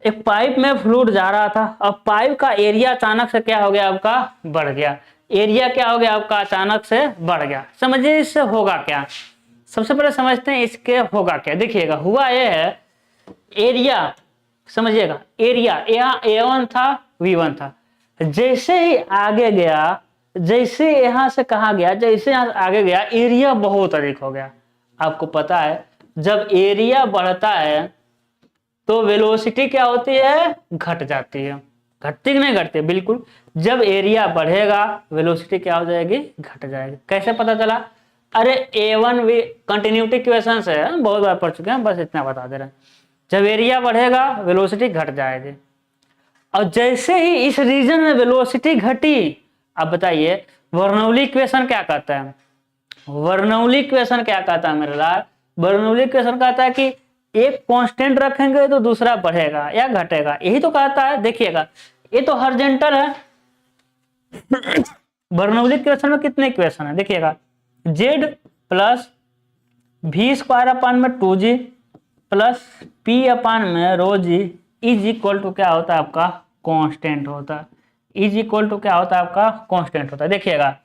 एक पाइप में फ्लूइड जा रहा था, अब पाइप का एरिया अचानक से क्या हो गया आपका बढ़ गया, एरिया क्या हो गया आपका अचानक से बढ़ गया। समझिए इससे होगा क्या, सबसे पहले समझते हैं इसके होगा क्या। देखिएगा हुआ ये है, एरिया समझिएगा, एरिया यहाँ A1 था V1 था, जैसे ही आगे गया, जैसे यहाँ से कहा गया, जैसे यहाँ आगे गया एरिया बहुत अधिक हो गया। आपको पता है जब एरिया बढ़ता है तो वेलोसिटी क्या होती है घट जाती है, घटती कि नहीं घटती, बिल्कुल। जब एरिया बढ़ेगा वेलोसिटी क्या हो जाएगी घट जाएगी। कैसे पता चला, अरे A1 V कंटिन्यूटी इक्वेशन से बहुत बार पढ़ चुके हैं, बस इतना बता दे रहे हैं। जब एरिया बढ़ेगा वेलोसिटी घट जाएगी, और जैसे ही इस रीजन में वेलोसिटी घटी, अब बताइए बर्नौली इक्वेशन क्या कहता है, बर्नौली इक्वेशन क्या कहता है मेरे लाल, बर्नौली इक्वेशन कहता है कि एक कांस्टेंट रखेंगे तो दूसरा बढ़ेगा या घटेगा, यही तो कहता है। देखिएगा ये तो हॉरिजॉन्टल है, बर्नौली इक्वेशन में कितने इक्वेशन है, देखिएगा z plus v² / 2g plus p/में ρg इज इक्वल टू क्या होता है आपका कांस्टेंट होता है, इज इक्वल टू क्या होता है आपका कांस्टेंट होता है। देखिएगा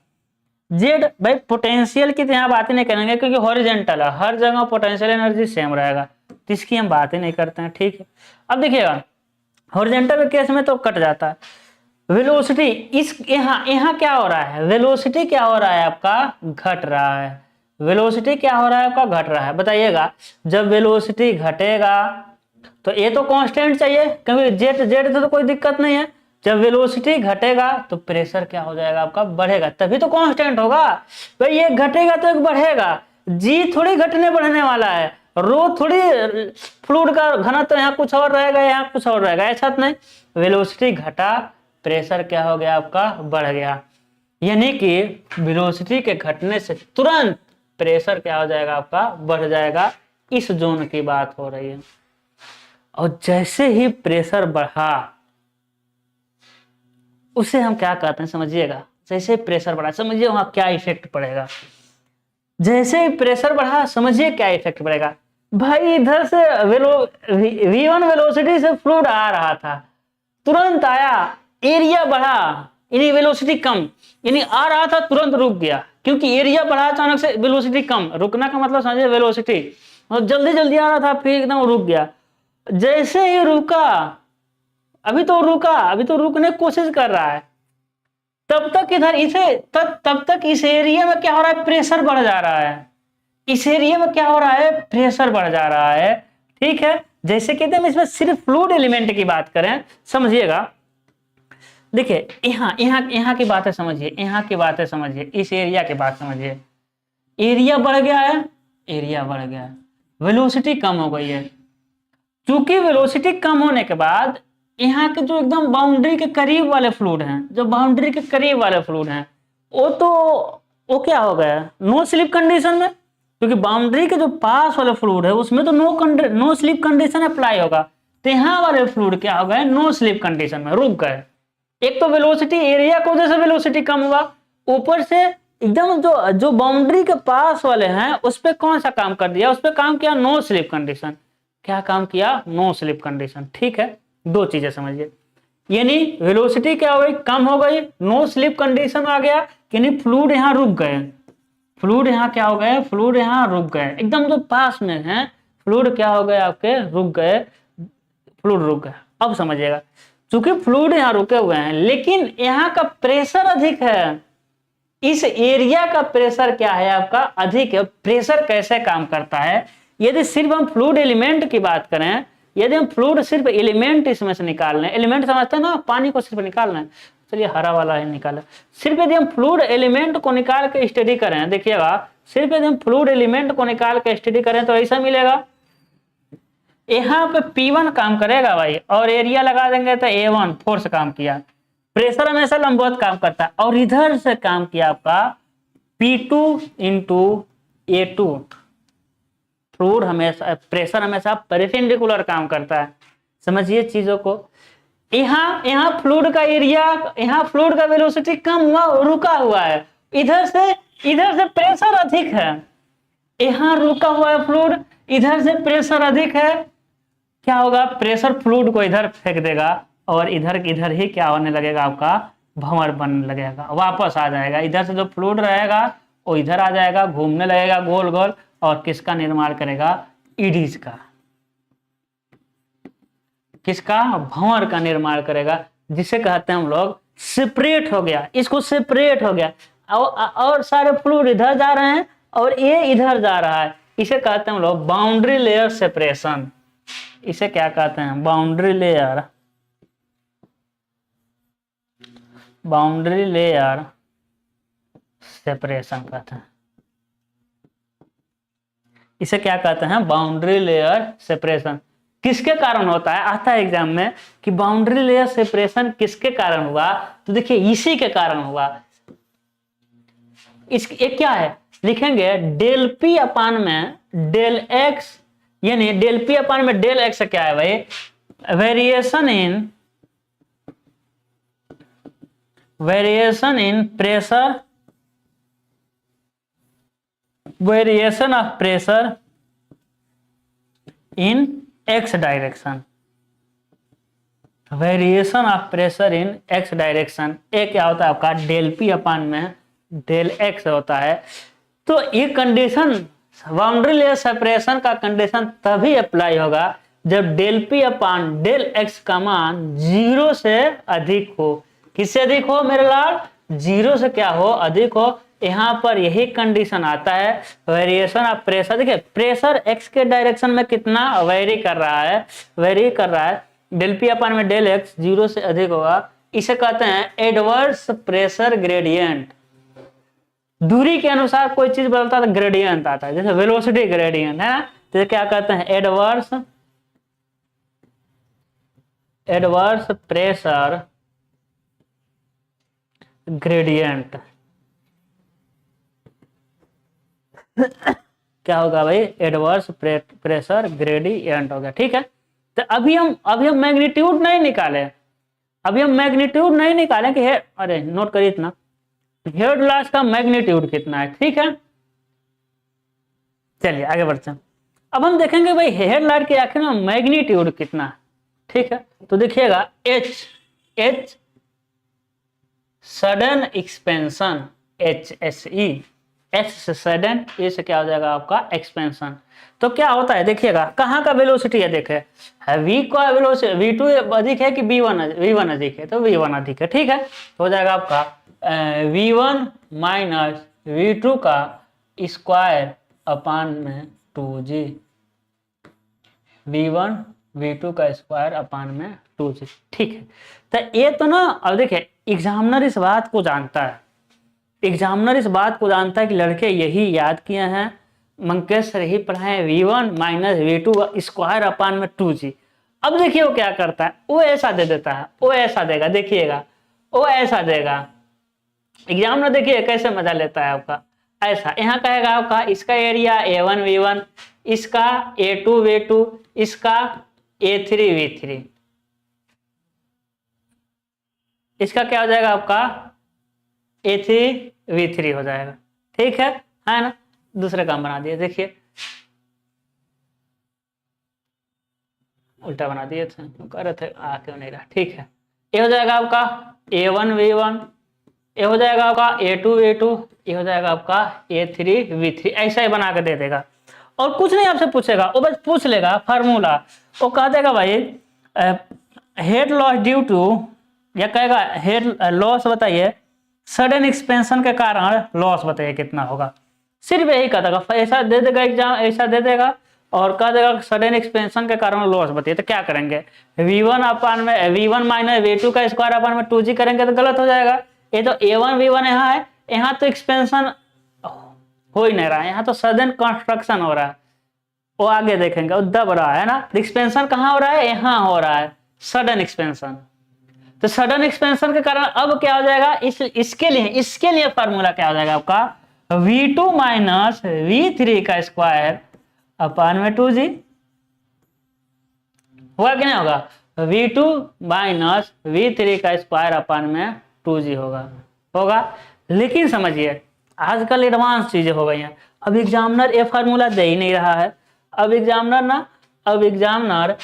जेड भाई पोटेंशियल की तो यहाँ बात ही नहीं करेंगे क्योंकि हॉरिजॉन्टल है, हर जगह पोटेंशियल एनर्जी सेम रहेगा, तो इसकी हम बात ही नहीं करते हैं, ठीक है। अब देखिएगा हॉरिजॉन्टल के केस में तो कट जाता है, वेलोसिटी इस यहाँ क्या हो रहा है, वेलोसिटी क्या हो रहा है आपका घट रहा है, वेलोसिटी क्या हो रहा है आपका, घट रहा है। बताइएगा जब वेलोसिटी घटेगा तो ये तो कांस्टेंट चाहिए, क्योंकि जेट जेट तो कोई दिक्कत नहीं है। जब वेलोसिटी घटेगा तो प्रेशर क्या हो जाएगा आपका, बढ़ेगा, तभी तो कांस्टेंट होगा भाई। ये घटेगा तो एक बढ़ेगा, जी थोड़ी घटने बढ़ने वाला है, रो थोड़ी, फ्लूइड का घनत्व तो यहाँ कुछ और रहेगा, यहाँ कुछ और रहेगा, ऐसा तो नहीं। वेलोसिटी घटा, प्रेशर क्या हो गया आपका, बढ़ गया। यानी कि वेलोसिटी के घटने से तुरंत प्रेशर क्या हो जाएगा आपका, बढ़ जाएगा। इस जोन की बात हो रही है। और जैसे ही प्रेशर बढ़ा, उसे हम क्या कहते हैं समझिएगा। जैसे प्रेशर बढ़ा समझिए वहां क्या इफेक्ट पड़ेगा। जैसे ही प्रेशर बढ़ा समझिए क्या इफेक्ट पड़ेगा। भाई इधर से V1 वेलोसिटी से फ्लूइड आ रहा था, तुरंत आया, एरिया बढ़ा, यानी वेलोसिटी कम, यानी आ रहा था तुरंत रुक गया, क्योंकि एरिया बढ़ा अचानक से, वेलोसिटी कम। रुकना का मतलब समझिए वेलोसिटी, मतलब जल्दी जल्दी आ रहा था फिर एकदम रुक गया। जैसे ही रुका, अभी तो रुका, अभी तो रुकने की कोशिश कर रहा है, तब तक इधर इसे तब तक इस एरिया में क्या हो रहा है, प्रेशर बढ़ जा रहा है। इस एरिया में क्या हो रहा है, प्रेशर बढ़ जा रहा है। ठीक है, जैसे कहते हैं इसमें सिर्फ फ्लूइड एलिमेंट की बात करें, समझिएगा। देखिए यहाँ की बातें समझिए, यहाँ की बातें समझिए, इस एरिया की बात समझिए। एरिया बढ़ गया है, एरिया बढ़ गया है, वेलोसिटी कम हो गई है। क्योंकि वेलोसिटी कम होने के बाद यहाँ के जो एकदम बाउंड्री के करीब वाले फ्लूइड हैं, जो बाउंड्री के करीब वाले फ्लूइड हैं, वो क्या हो गया, नो स्लिप कंडीशन में। क्योंकि बाउंड्री के जो पास वाले फ्लूइड है उसमें तो नो स्लिप कंडीशन अप्लाई होगा, तो यहाँ वाले फ्लूइड क्या हो गए, नो स्लिप कंडीशन में रुक गए। एक तो वेलोसिटी, एरिया की वजह से वेलोसिटी कम हुआ, ऊपर से एकदम जो बाउंड्री के पास वाले हैं उस पर कौन सा काम कर दिया, उस पर काम किया नो स्लिप कंडीशन। क्या काम किया, नो स्लिप कंडीशन। ठीक है, दो चीजें समझिए, यानी वेलोसिटी क्या हो गई, कम हो गई, नो स्लिप कंडीशन आ गया, यानी फ्लूइड यहाँ रुक गए। फ्लूइड यहाँ क्या हो गए, फ्लूइड यहाँ रुक गए, एकदम जो पास में है फ्लूइड क्या हो गए आपके, रुक गए, फ्लूइड रुक गए। अब समझिएगा, चूंकि फ्लूइड यहाँ रुके हुए हैं लेकिन यहाँ का प्रेशर अधिक है, इस एरिया का प्रेशर क्या है आपका, अधिक है। प्रेशर कैसे काम करता है, यदि सिर्फ हम फ्लूइड एलिमेंट की बात करें, यदि हम फ्लूइड सिर्फ एलिमेंट इसमें से निकाल लें, एलिमेंट समझते हैं ना, पानी को सिर्फ निकालना है, चलिए हरा वाला ही निकाला, सिर्फ यदि हम फ्लूइड एलिमेंट को निकाल के स्टडी करें, देखिएगा सिर्फ यदि हम फ्लूइड एलिमेंट को निकाल के स्टडी करें तो ऐसा मिलेगा। यहाँ पे P1 काम करेगा भाई, और एरिया लगा देंगे तो A1 फोर्स काम किया। प्रेशर हमेशा लंबवत काम करता है, और इधर से काम किया आपका P2 इंटू A2। फ्लूइड हमेशा, प्रेशर हमेशा पेरिपेंडिकुलर काम करता है, समझिए चीजों को। यहाँ फ्लूइड का एरिया, यहाँ फ्लूइड का वेलोसिटी कम हुआ, रुका हुआ है, इधर से प्रेशर अधिक है, यहाँ रुका हुआ है फ्लूइड, इधर से प्रेशर अधिक है, क्या होगा, प्रेशर फ्लूइड को इधर फेंक देगा, और इधर ही क्या होने लगेगा आपका, भंवर बनने लगेगा, वापस आ जाएगा। इधर से जो फ्लूइड रहेगा वो इधर आ जाएगा, घूमने लगेगा गोल गोल, और किसका निर्माण करेगा, ईडीज का, किसका, भंवर का निर्माण करेगा, जिसे कहते हैं हम लोग सेपरेट हो गया, इसको सेपरेट हो गया, और सारे फ्लूइड इधर जा रहे हैं और ये इधर जा रहा है, इसे कहते हैं हम लोग बाउंड्री लेयर सेपरेशन। इसे क्या कहते हैं, boundary layer, boundary layer separation कहते हैं। इसे क्या कहते हैं, बाउंड्री लेयर सेपरेशन। किसके कारण होता है, आता है एग्जाम में कि बाउंड्री लेयर सेपरेशन किसके कारण हुआ, तो देखिए इसी के कारण हुआ। एक क्या है, लिखेंगे डेल पी अपान में डेल एक्स, यानी डेल पी अपान में डेल एक्स क्या है भाई, variation in pressure, variation of pressure in x direction, variation of pressure in x direction. ये क्या होता है आपका, डेल पी अपान में डेल एक्स होता है। तो ये कंडीशन, बाउंड्री लेयर सेपरेशन का कंडीशन तभी अप्लाई होगा जब del P upon del X का मान 0 से अधिक हो। किससे अधिक हो मेरे लाल, 0 से क्या हो, अधिक हो। यहाँ पर यही कंडीशन आता है, वेरिएशन ऑफ प्रेशर। देखिए प्रेशर एक्स के डायरेक्शन में कितना वेरी कर रहा है, डेल पी अपन में डेल एक्स 0 से अधिक होगा, इसे कहते हैं एडवर्स प्रेशर ग्रेडियंट। दूरी के अनुसार कोई चीज बदलता है तो ग्रेडियंट आता है, जैसे वेलोसिटी ग्रेडियंट है ना, तो क्या कहते हैं एडवर्स प्रेशर ग्रेडियंट। क्या होगा भाई, एडवर्स प्रेशर ग्रेडियंट हो गया। ठीक है, तो अभी हम मैग्नीट्यूड नहीं निकाले, कि अरे नोट करिए इतना, हेड लॉस का मैग्नीट्यूड कितना है। ठीक है, चलिए आगे बढ़ते हैं। अब हम देखेंगे भाई हेड लॉस के आखिर में मैग्नीट्यूड कितना है। ठीक है, तो देखिएगा H sudden expansion, HSE, H से सडन, ए से क्या हो जाएगा आपका एक्सपेंशन। तो क्या होता है देखिएगा, कहाँ का वेलोसिटी है, देखे v का वेलोसिटी v2 अधिक है कि v1 अधिक है, तो v1 अधिक है। ठीक है, तो हो जाएगा आपका v1 माइनस v2 का स्क्वायर अपान में 2g, v1 v2 का स्क्वायर अपान में 2g। ठीक है, तो ये तो ना, अब देखिए एग्जामिनर इस बात को जानता है, कि लड़के यही याद किए हैं, मंकेश सर ही पढ़ाए v1 minus v2 square upon में 2g। अब देखिए वो क्या करता है, वो ऐसा दे देता है, वो ऐसा देगा, देखिएगा वो ऐसा देगा। एग्जामिनर देखिए कैसे मजा लेता है आपका, ऐसा यहाँ कहेगा आपका इसका एरिया a1 v1, इसका a2 v2, इसका a3 v3, इसका क्या हो जाएगा आपका a3 v3 हो जाएगा। ठीक है ना, दूसरे काम बना दिए, देखिए उल्टा बना दिए थे, कह रहे थे आ क्यों नहीं रहा। ठीक है, ये हो जाएगा आपका a1 v1, ये हो जाएगा आपका a2 v2, ये हो जाएगा आपका a3 v3, ऐसा ही बना के दे देगा। और कुछ नहीं आपसे पूछेगा, वो बस पूछ लेगा फार्मूला, वो कह देगा भाई हेड लॉस ड्यू टू, या कहेगा हेड लॉस बताइए, सडन एक्सपेंशन के कारण लॉस बताइए कितना होगा, सिर्फ यही कह देगा, ऐसा दे देगा एग्जाम, ऐसा दे देगा और कह देगा सडन एक्सपेंशन के कारण लॉस बताइए। तो क्या करेंगे, v1 माइनस v2 का स्क्वायर अपान में 2g करेंगे तो गलत हो जाएगा। ये तो a1 v1 यहाँ है, यहाँ तो एक्सपेंशन हो ही नहीं रहा है, यहाँ तो सडन कंस्ट्रक्शन हो रहा है, वो आगे देखेंगे, वो दब रहा है ना। एक्सपेंशन कहाँ हो रहा है, यहाँ हो रहा है सडन एक्सपेंशन। तो सडन एक्सपेंशन के कारण अब क्या हो जाएगा, इसके लिए फार्मूला क्या हो जाएगा आपका v2 माइनस v3 का स्क्वायर अपान में 2g, होगा कि नहीं होगा, v2 माइनस v3 का स्क्वायर अपान में 2g होगा। लेकिन समझिए आजकल एडवांस चीजें हो गई हैं, अब एग्जामिनर ये फार्मूला दे ही नहीं रहा है। अब एग्जामिनर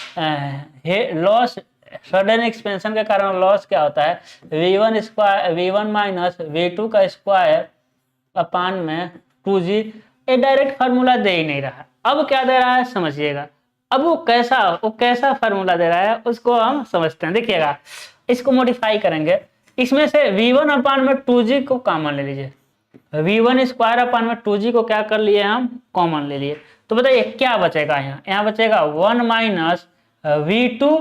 लॉस, सडन एक्सपेंशन के कारण लॉस क्या होता है, v1 माइनस v2 का स्क्वायर अपान में 2g, ये डायरेक्ट फार्मूला दे ही नहीं रहा। अब क्या दे रहा है समझिएगा, अब वो कैसा फार्मूला दे रहा है उसको हम समझते हैं। देखिएगा इसको मॉडिफाई करेंगे, इसमें से v1 अपान में 2g को कॉमन ले लीजिए, v1 स्क्वायर अपान में 2g को क्या कर लिए हम, कॉमन ले लिए। तो बताइए क्या बचेगा, यहाँ बचेगा 1 माइनस v2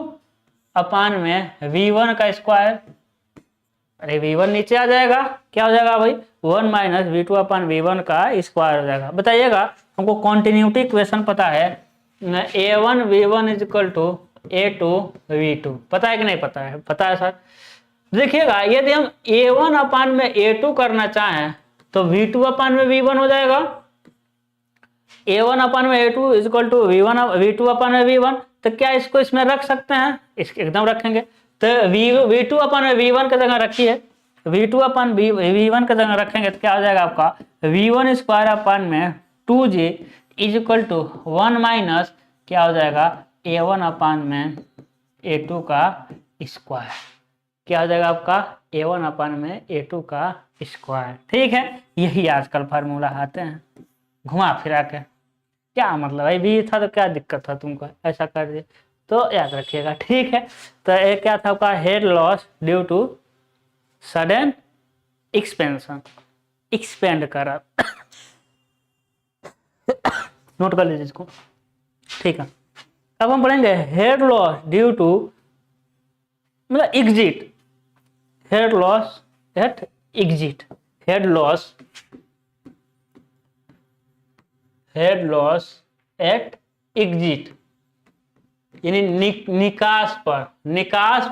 अपान में v1 का स्क्वायर, अरे v1 नीचे आ जाएगा, क्या हो जाएगा भाई 1 माइनस v2 अपान v1 का स्क्वायर हो जाएगा। बताइएगा हमको कॉन्टिन्यूटी इक्वेशन पता है, a1 v1 is equal to a2 v2, पता है कि नहीं पता है, पता है सर। देखिएगा यदि हम a1 अपान में a2 करना चाहें तो v2 अपान में v1 हो जाएगा, a1 अपान में a2 is equal to v2 अपान में v1। तो क्या इसको इसमें रख सकते हैं, इसके एकदम रखेंगे। तो v2 अपान में v1 की जगह रखिए, v2 अपान v1 की जगह रखेंगे तो क्या हो जाएगा आपका v1 स्क्वायर अपान में 2g is equal to 1 minus क्या हो जाएगा a1 अपान में a2 का स्क्वायर, क्या हो जाएगा आपका a1 अपान में a2 का स्क्वायर। ठीक है, यही आजकल फार्मूला आते हैं घुमा फिरा के, क्या मतलब है भी था तो क्या दिक्कत था तुमको, ऐसा कर दिए तो याद रखिएगा। ठीक है, तो ये क्या था आपका head loss due to sudden expansion. Expand कर रहा नोट कर लीजिए इसको, ठीक है। अब हम पढ़ेंगे हेड लॉस ड्यू टू, मतलब exit, head loss at exit, head loss at exit, यानी निकास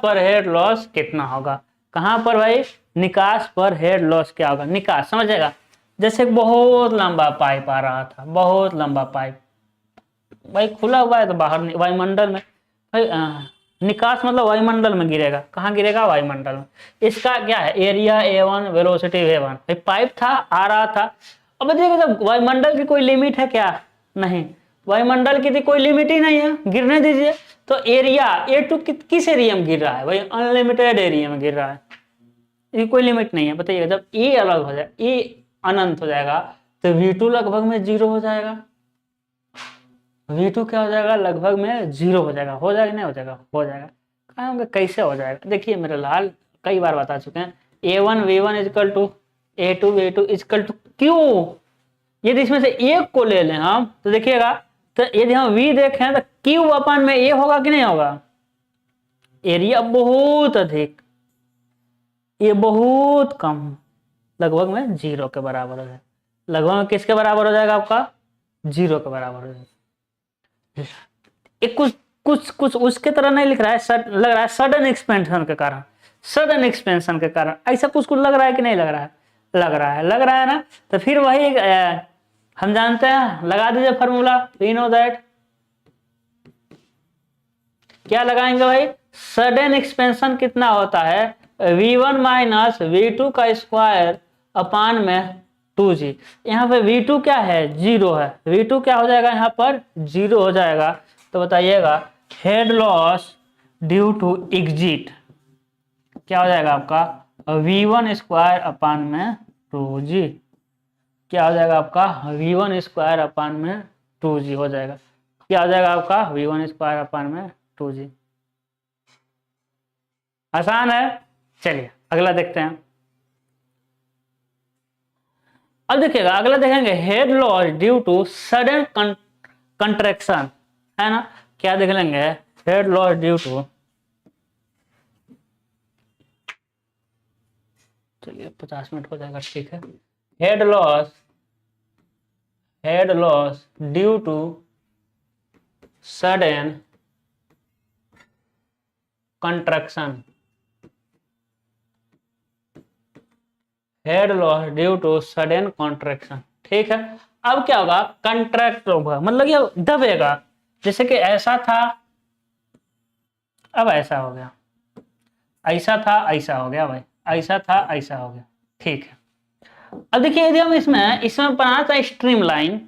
पर हेड लॉस कितना होगा। कहां पर भाई, निकास पर हेड लॉस क्या होगा, निकास समझेगा। जैसे बहुत लंबा पाइप आ रहा था, बहुत लंबा पाइप भाई खुला हुआ है तो बाहर वायुमंडल में भाई, निकास मतलब वायुमंडल में गिरेगा। कहाँ गिरेगा, वायुमंडल में। इसका क्या है, एरिया A1, वेलोसिटी V1। भाई पाइप था, आ रहा था। अब देखिए जब वायुमंडल की कोई लिमिट है क्या, नहीं, वायुमंडल की कोई लिमिट ही नहीं है, गिरने दीजिए। तो एरिया A2 किस एरिया में गिर रहा है भाई, अनलिमिटेड एरिया में गिर रहा है, ये कोई लिमिट नहीं है। बताइए जब ए अलग हो जाए, ए अनंत हो जाएगा तो V2 लगभग में 0 हो जाएगा, V2 क्या हो जाएगा, लगभग में 0 हो जाएगा। हो जाएगा नहीं हो जाएगा, हो जाएगा। कहेंगे कैसे हो जाएगा, देखिए मेरे लाल कई बार बता चुके हैं, A1 V1 is equal to A2 V2 is equal to क्यों। यदि इसमें से एक को ले लें हम तो देखिएगा, तो यदि हम V देखें तो क्यू अपन में A होगा कि नहीं होगा, एरिया बहुत अधिक, ये बहुत कम, लगभग में 0 के बराबर हो जाएगा। लगभग में किसके बराबर हो जाएगा आपका, 0 के बराबर हो जाएगा। एक कुछ उसके तरह नहीं लिख रहा है, लग रहा है सडन एक्सपेंशन के कारण, सडन एक्सपेंशन के कारण, ऐसा कुछ लग रहा है कि नहीं लग रहा है, लग रहा है ना। तो फिर वही हम जानते हैं, लगा दीजिए फॉर्मूला, वी नो दैट, क्या लगाएंगे भाई, सडन एक्सपेंशन कितना होता है, V1 माइनस V2 का स्क्वायर अपान में 2G। यहाँ पे V2 क्या है, 0 है, V2 क्या हो जाएगा यहाँ पर, 0 हो जाएगा। तो बताइएगा head loss due to exit क्या हो जाएगा आपका, V1 स्क्वायर अपान में 2G, क्या हो जाएगा आपका, V1 स्क्वायर अपान में 2G हो जाएगा। क्या हो जाएगा आपका, V1 स्क्वायर अपान में 2G। आसान है, चलिए अगला देखते हैं। अब देखिएगा अगला देखेंगे head loss due to sudden contraction, है ना। क्या देख लेंगे, हेड लॉस ड्यू टू, चलिए 50 मिनट हो जाएगा, ठीक है। Head loss due to sudden contraction, head loss due to sudden contraction, ठीक है। अब क्या होगा, कंट्रैक्ट होगा, मतलब ये दबेगा, जैसे कि ऐसा था अब ऐसा हो गया, ऐसा था ऐसा हो गया भाई, ऐसा था ऐसा हो गया, ठीक है। अब देखिए यदि हम इसमें बनाना चाहे स्ट्रीम लाइन,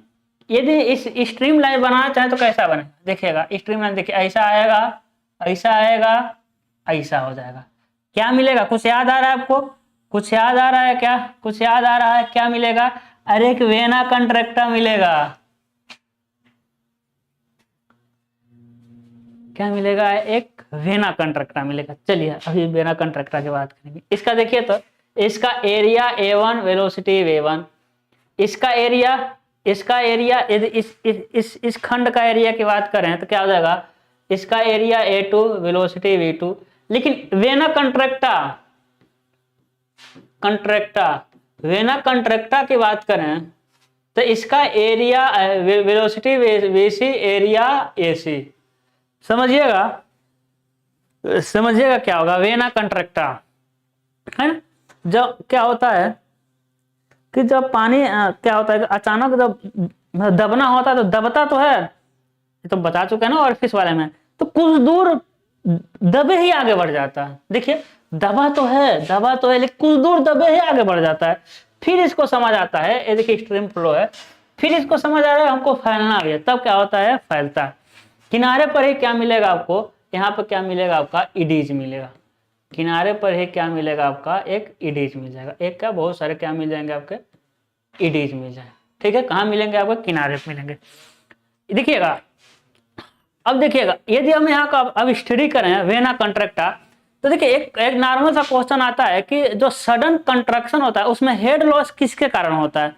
यदि इस स्ट्रीम लाइन बनाना चाहे तो कैसा बने, देखिएगा स्ट्रीम लाइन, देखिए ऐसा आएगा, ऐसा आएगा, ऐसा हो जाएगा। क्या मिलेगा, कुछ याद आ रहा है आपको, कुछ याद आ रहा है क्या, कुछ याद आ रहा है, क्या मिलेगा, अरे एक वेना कंट्रैक्टा मिलेगा, क्या मिलेगा, एक वेना कंट्रैक्टा मिलेगा। चलिए अभी वेना कंट्रैक्टा की बात करेंगे। इसका देखिए तो इसका एरिया A1 वेलोसिटी V1, इसका एरिया यदि इस खंड का एरिया की बात करें तो क्या हो जाएगा, इसका एरिया A2 वेलोसिटी V2। लेकिन वेना कंट्रैक्टा की बात करें तो इसका area velocity VC, area AC। समझिएगा क्या होगा, वेना कंट्रैक्टा है। जब क्या होता है कि जब पानी क्या होता है, अचानक जब दबना होता है तो दबता तो है, ये तो बता चुके हैं ना ऑफिस वाले में, तो कुछ दूर दबे ही आगे बढ़ जाता है। देखिए दबा तो है लेकिन कुछ दूर दबे ही आगे बढ़ जाता है। फिर इसको समझ आता है, ये देखिए स्ट्रीम फ्लो है, फिर इसको समझ आ रहा है हमको फैलना भी है, तब क्या होता है, फैलता है। किनारे पर ही क्या मिलेगा आपको, यहाँ पर क्या मिलेगा आपका, इडीज मिलेगा। किनारे पर ही क्या मिलेगा आपका, एक इडीज मिल जाएगा, एक क्या बहुत सारे क्या मिल जाएंगे आपके, इडीज मिल जाएंगे, ठीक है। कहाँ मिलेंगे आपको, किनारे पर मिलेंगे। देखिएगा अब देखिएगा यदि हम यहाँ का अब स्टडी करें वेना कंट्रैक्टा, तो देखिए एक एक नॉर्मल सा क्वेश्चन आता है कि जो सडन कंट्रक्शन होता है उसमें हेड लॉस किसके कारण होता है,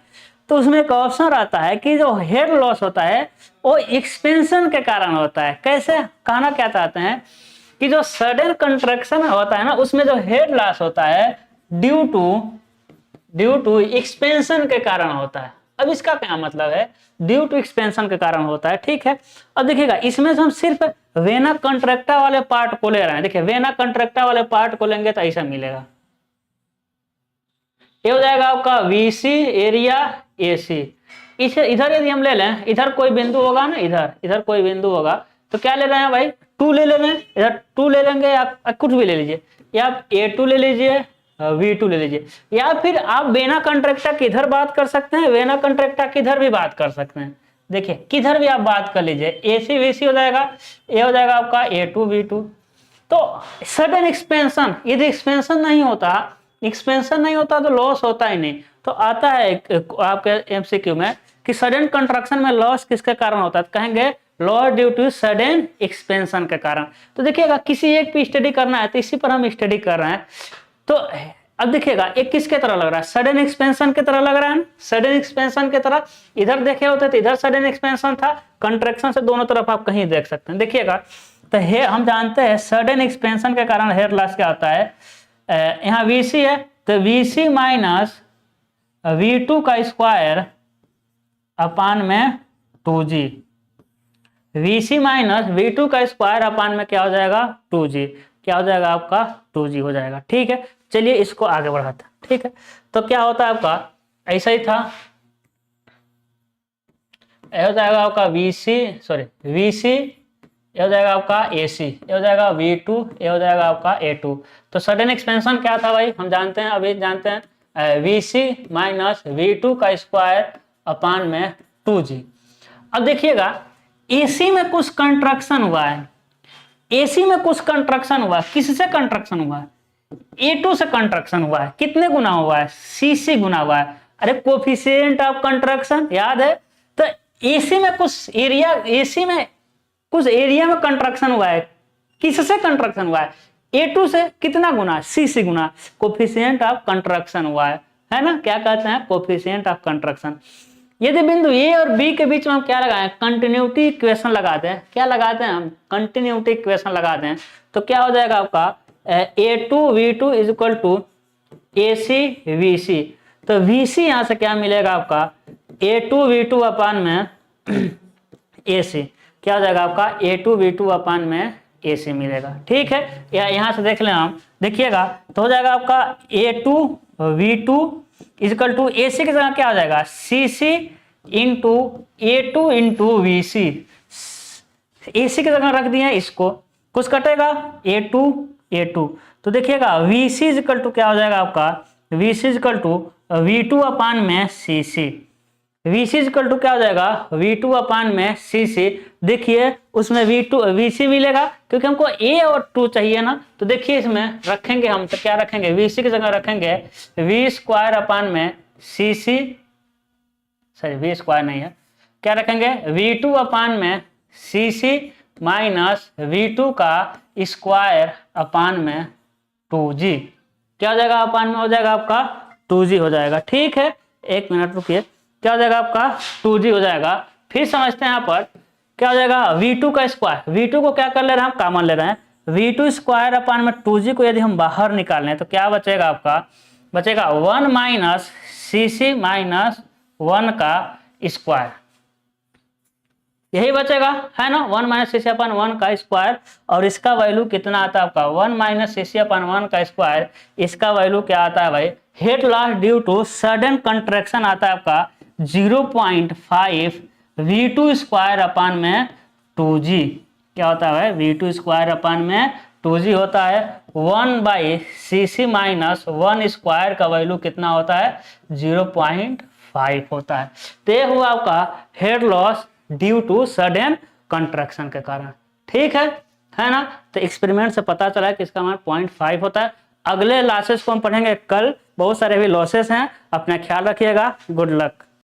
तो उसमें एक ऑप्शन आता है कि जो हेड लॉस होता है वो एक्सपेंशन के कारण होता है। कैसे, कहना क्या चाहते हैं कि जो सडन कंट्रक्शन होता है ना उसमें जो हेड लॉस होता है ड्यू टू एक्सपेंशन के कारण होता है। अब इसका क्या मतलब है, ड्यू टू एक्सपेंशन के कारण होता है, ठीक है। अब देखिएगा इसमें से हम सिर्फ वेना कंट्रैक्टा वाले पार्ट को ले रहे हैं। देखिए वेना कंट्रैक्टा वाले पार्ट को लेंगे तो ऐसा मिलेगा, ये हो जाएगा आपका VC एरिया AC। इसे इधर यदि हम ले लें, इधर कोई बिंदु होगा ना, इधर कोई बिंदु होगा तो क्या ले रहे हैं भाई, 2 ले रहे हैं, इधर 2 ले लेंगे, आप कुछ भी ले लीजिए, या आप A2 ले लीजिए, V2 ले लीजिए, या फिर आप वेना कंट्रैक्टा किधर बात कर सकते हैं, वेना कंट्रैक्टा किधर भी बात कर सकते हैं। देखिए किधर भी आप बात कर लीजिए, AC VC हो जाएगा, ये हो जाएगा आपका A2 V2। तो सडन एक्सपेंशन, यदि एक्सपेंशन नहीं होता तो लॉस होता ही नहीं। तो आता है आपके MCQ में कि सडन कंट्रक्शन में लॉस किसके कारण होता है, तो कहेंगे loss due to sudden expansion के कारण। तो देखिएगा किसी एक पे स्टडी करना है तो इसी पर हम स्टडी कर रहे हैं। तो अब देखिएगा एक किसके तरह लग रहा है, सडन एक्सपेंशन की तरह लग रहा है, सडन एक्सपेंशन की तरह। इधर देखे होते तो इधर सडन एक्सपेंशन था, कंट्रैक्शन से दोनों तरफ आप कहीं देख सकते हैं। देखिएगा तो हम जानते हैं सडन एक्सपेंशन के कारण हेयर लॉस क्या होता है, यहाँ VC है तो VC माइनस V2 का स्क्वायर अपान में 2G, VC माइनस V2 का स्क्वायर अपान में क्या हो जाएगा 2G, क्या हो जाएगा आपका 2G हो जाएगा, ठीक है। चलिए इसको आगे बढ़ाते हैं, ठीक है। तो क्या होता है आपका, ऐसा ही था, यह हो जाएगा आपका VC, ये हो जाएगा आपका AC, ये हो जाएगा V2, ये हो जाएगा आपका A2। तो सडन एक्सपेंशन क्या था भाई, हम जानते हैं, अभी जानते हैं VC माइनस V2 का स्क्वायर अपान में 2G। अब देखिएगा AC में कुछ कंट्रक्शन हुआ है, AC में कुछ कंट्रक्शन हुआ है, किससे कंट्रक्शन हुआ है, A2 से कंट्रक्शन हुआ है। कितने गुना हुआ है, CC गुना हुआ है। अरे कोफिशिएंट ऑफ कंट्रक्शन याद है, तो AC में कुछ एरिया में कंट्रक्शन हुआ है, किससे कंट्रक्शन हुआ है, A2 से कितना गुना, CC Guna, coefficient of construction हुआ है ना, क्या कहते हैं कोफिशिएंट ऑफ कंट्रक्शन। यदि बिंदु A और B के बीच में हम क्या लगाएं, कंटिन्यूटी इक्वेशन लगाते हैं, क्या लगाते हैं हम, कंटिन्यूटी इक्वेशन लगाते हैं। तो क्या हो जाएगा आपका A2 V2 is equal to AC VC। तो VC यहां से क्या मिलेगा आपका A2 V2 अपान में AC, क्या हो जाएगा आपका A2 V2 अपान में AC मिलेगा, ठीक है। या यहां से देख लें हम, देखिएगा तो हो जाएगा आपका A2 V2 equal to AC की जगह क्या हो जाएगा CC into A2 into VC। AC की जगह रख दिए इसको, कुछ कटेगा A2 तो देखिएगा VC इक्वल टू क्या हो जाएगा आपका VC इक्वल टू V2 अपान में CC। VC इक्वल टू क्या हो जाएगा V2 अपान में CC। देखिए उसमें VC मिलेगा क्योंकि हमको A और 2 चाहिए ना, तो देखिए इसमें रखेंगे हम, तो क्या रखेंगे VC की जगह रखेंगे V स्क्वायर अपान में CC, सॉरी V स्क्वायर नहीं है, क्या रखेंगे V2 अपान में CC माइनस V2 का स्क्वायर अपान में 2G, क्या हो जाएगा अपान में हो जाएगा आपका 2G हो जाएगा, ठीक है। एक मिनट रुकिए, क्या हो जाएगा आपका 2G हो जाएगा। फिर समझते हैं यहाँ पर क्या हो जाएगा V2 का स्क्वायर, V2 को क्या कर ले रहे हैं हम, कॉमन ले रहे हैं, V2 स्क्वायर अपान में 2G को यदि हम बाहर निकाल लें तो क्या बचेगा आपका, बचेगा 1 माइनस CC माइनस 1 का स्क्वायर, यही बचेगा है ना, 1 माइनस CC अपान 1 का स्क्वायर। और इसका वैल्यू कितना आता है आपका 1 माइनस CC अपान 1 का स्क्वायर, इसका वैल्यू क्या आता है भाई, head loss due to sudden contraction आता है आपका 0.5 V2 स्क्वायर अपान में 2G, क्या होता है भाई V2 स्क्वायर अपान में 2G होता है। 1 बाई CC माइनस 1 स्क्वायर का वैल्यू कितना होता है 0.5 होता है। तो ये हुआ आपका head loss due to sudden contraction के कारण, ठीक है ना। तो एक्सपेरिमेंट से पता चला है कि इसका मान 0.5 होता है। अगले लॉसेस को हम पढ़ेंगे कल, बहुत सारे भी लॉसेस हैं, अपना ख्याल रखिएगा, गुड लक।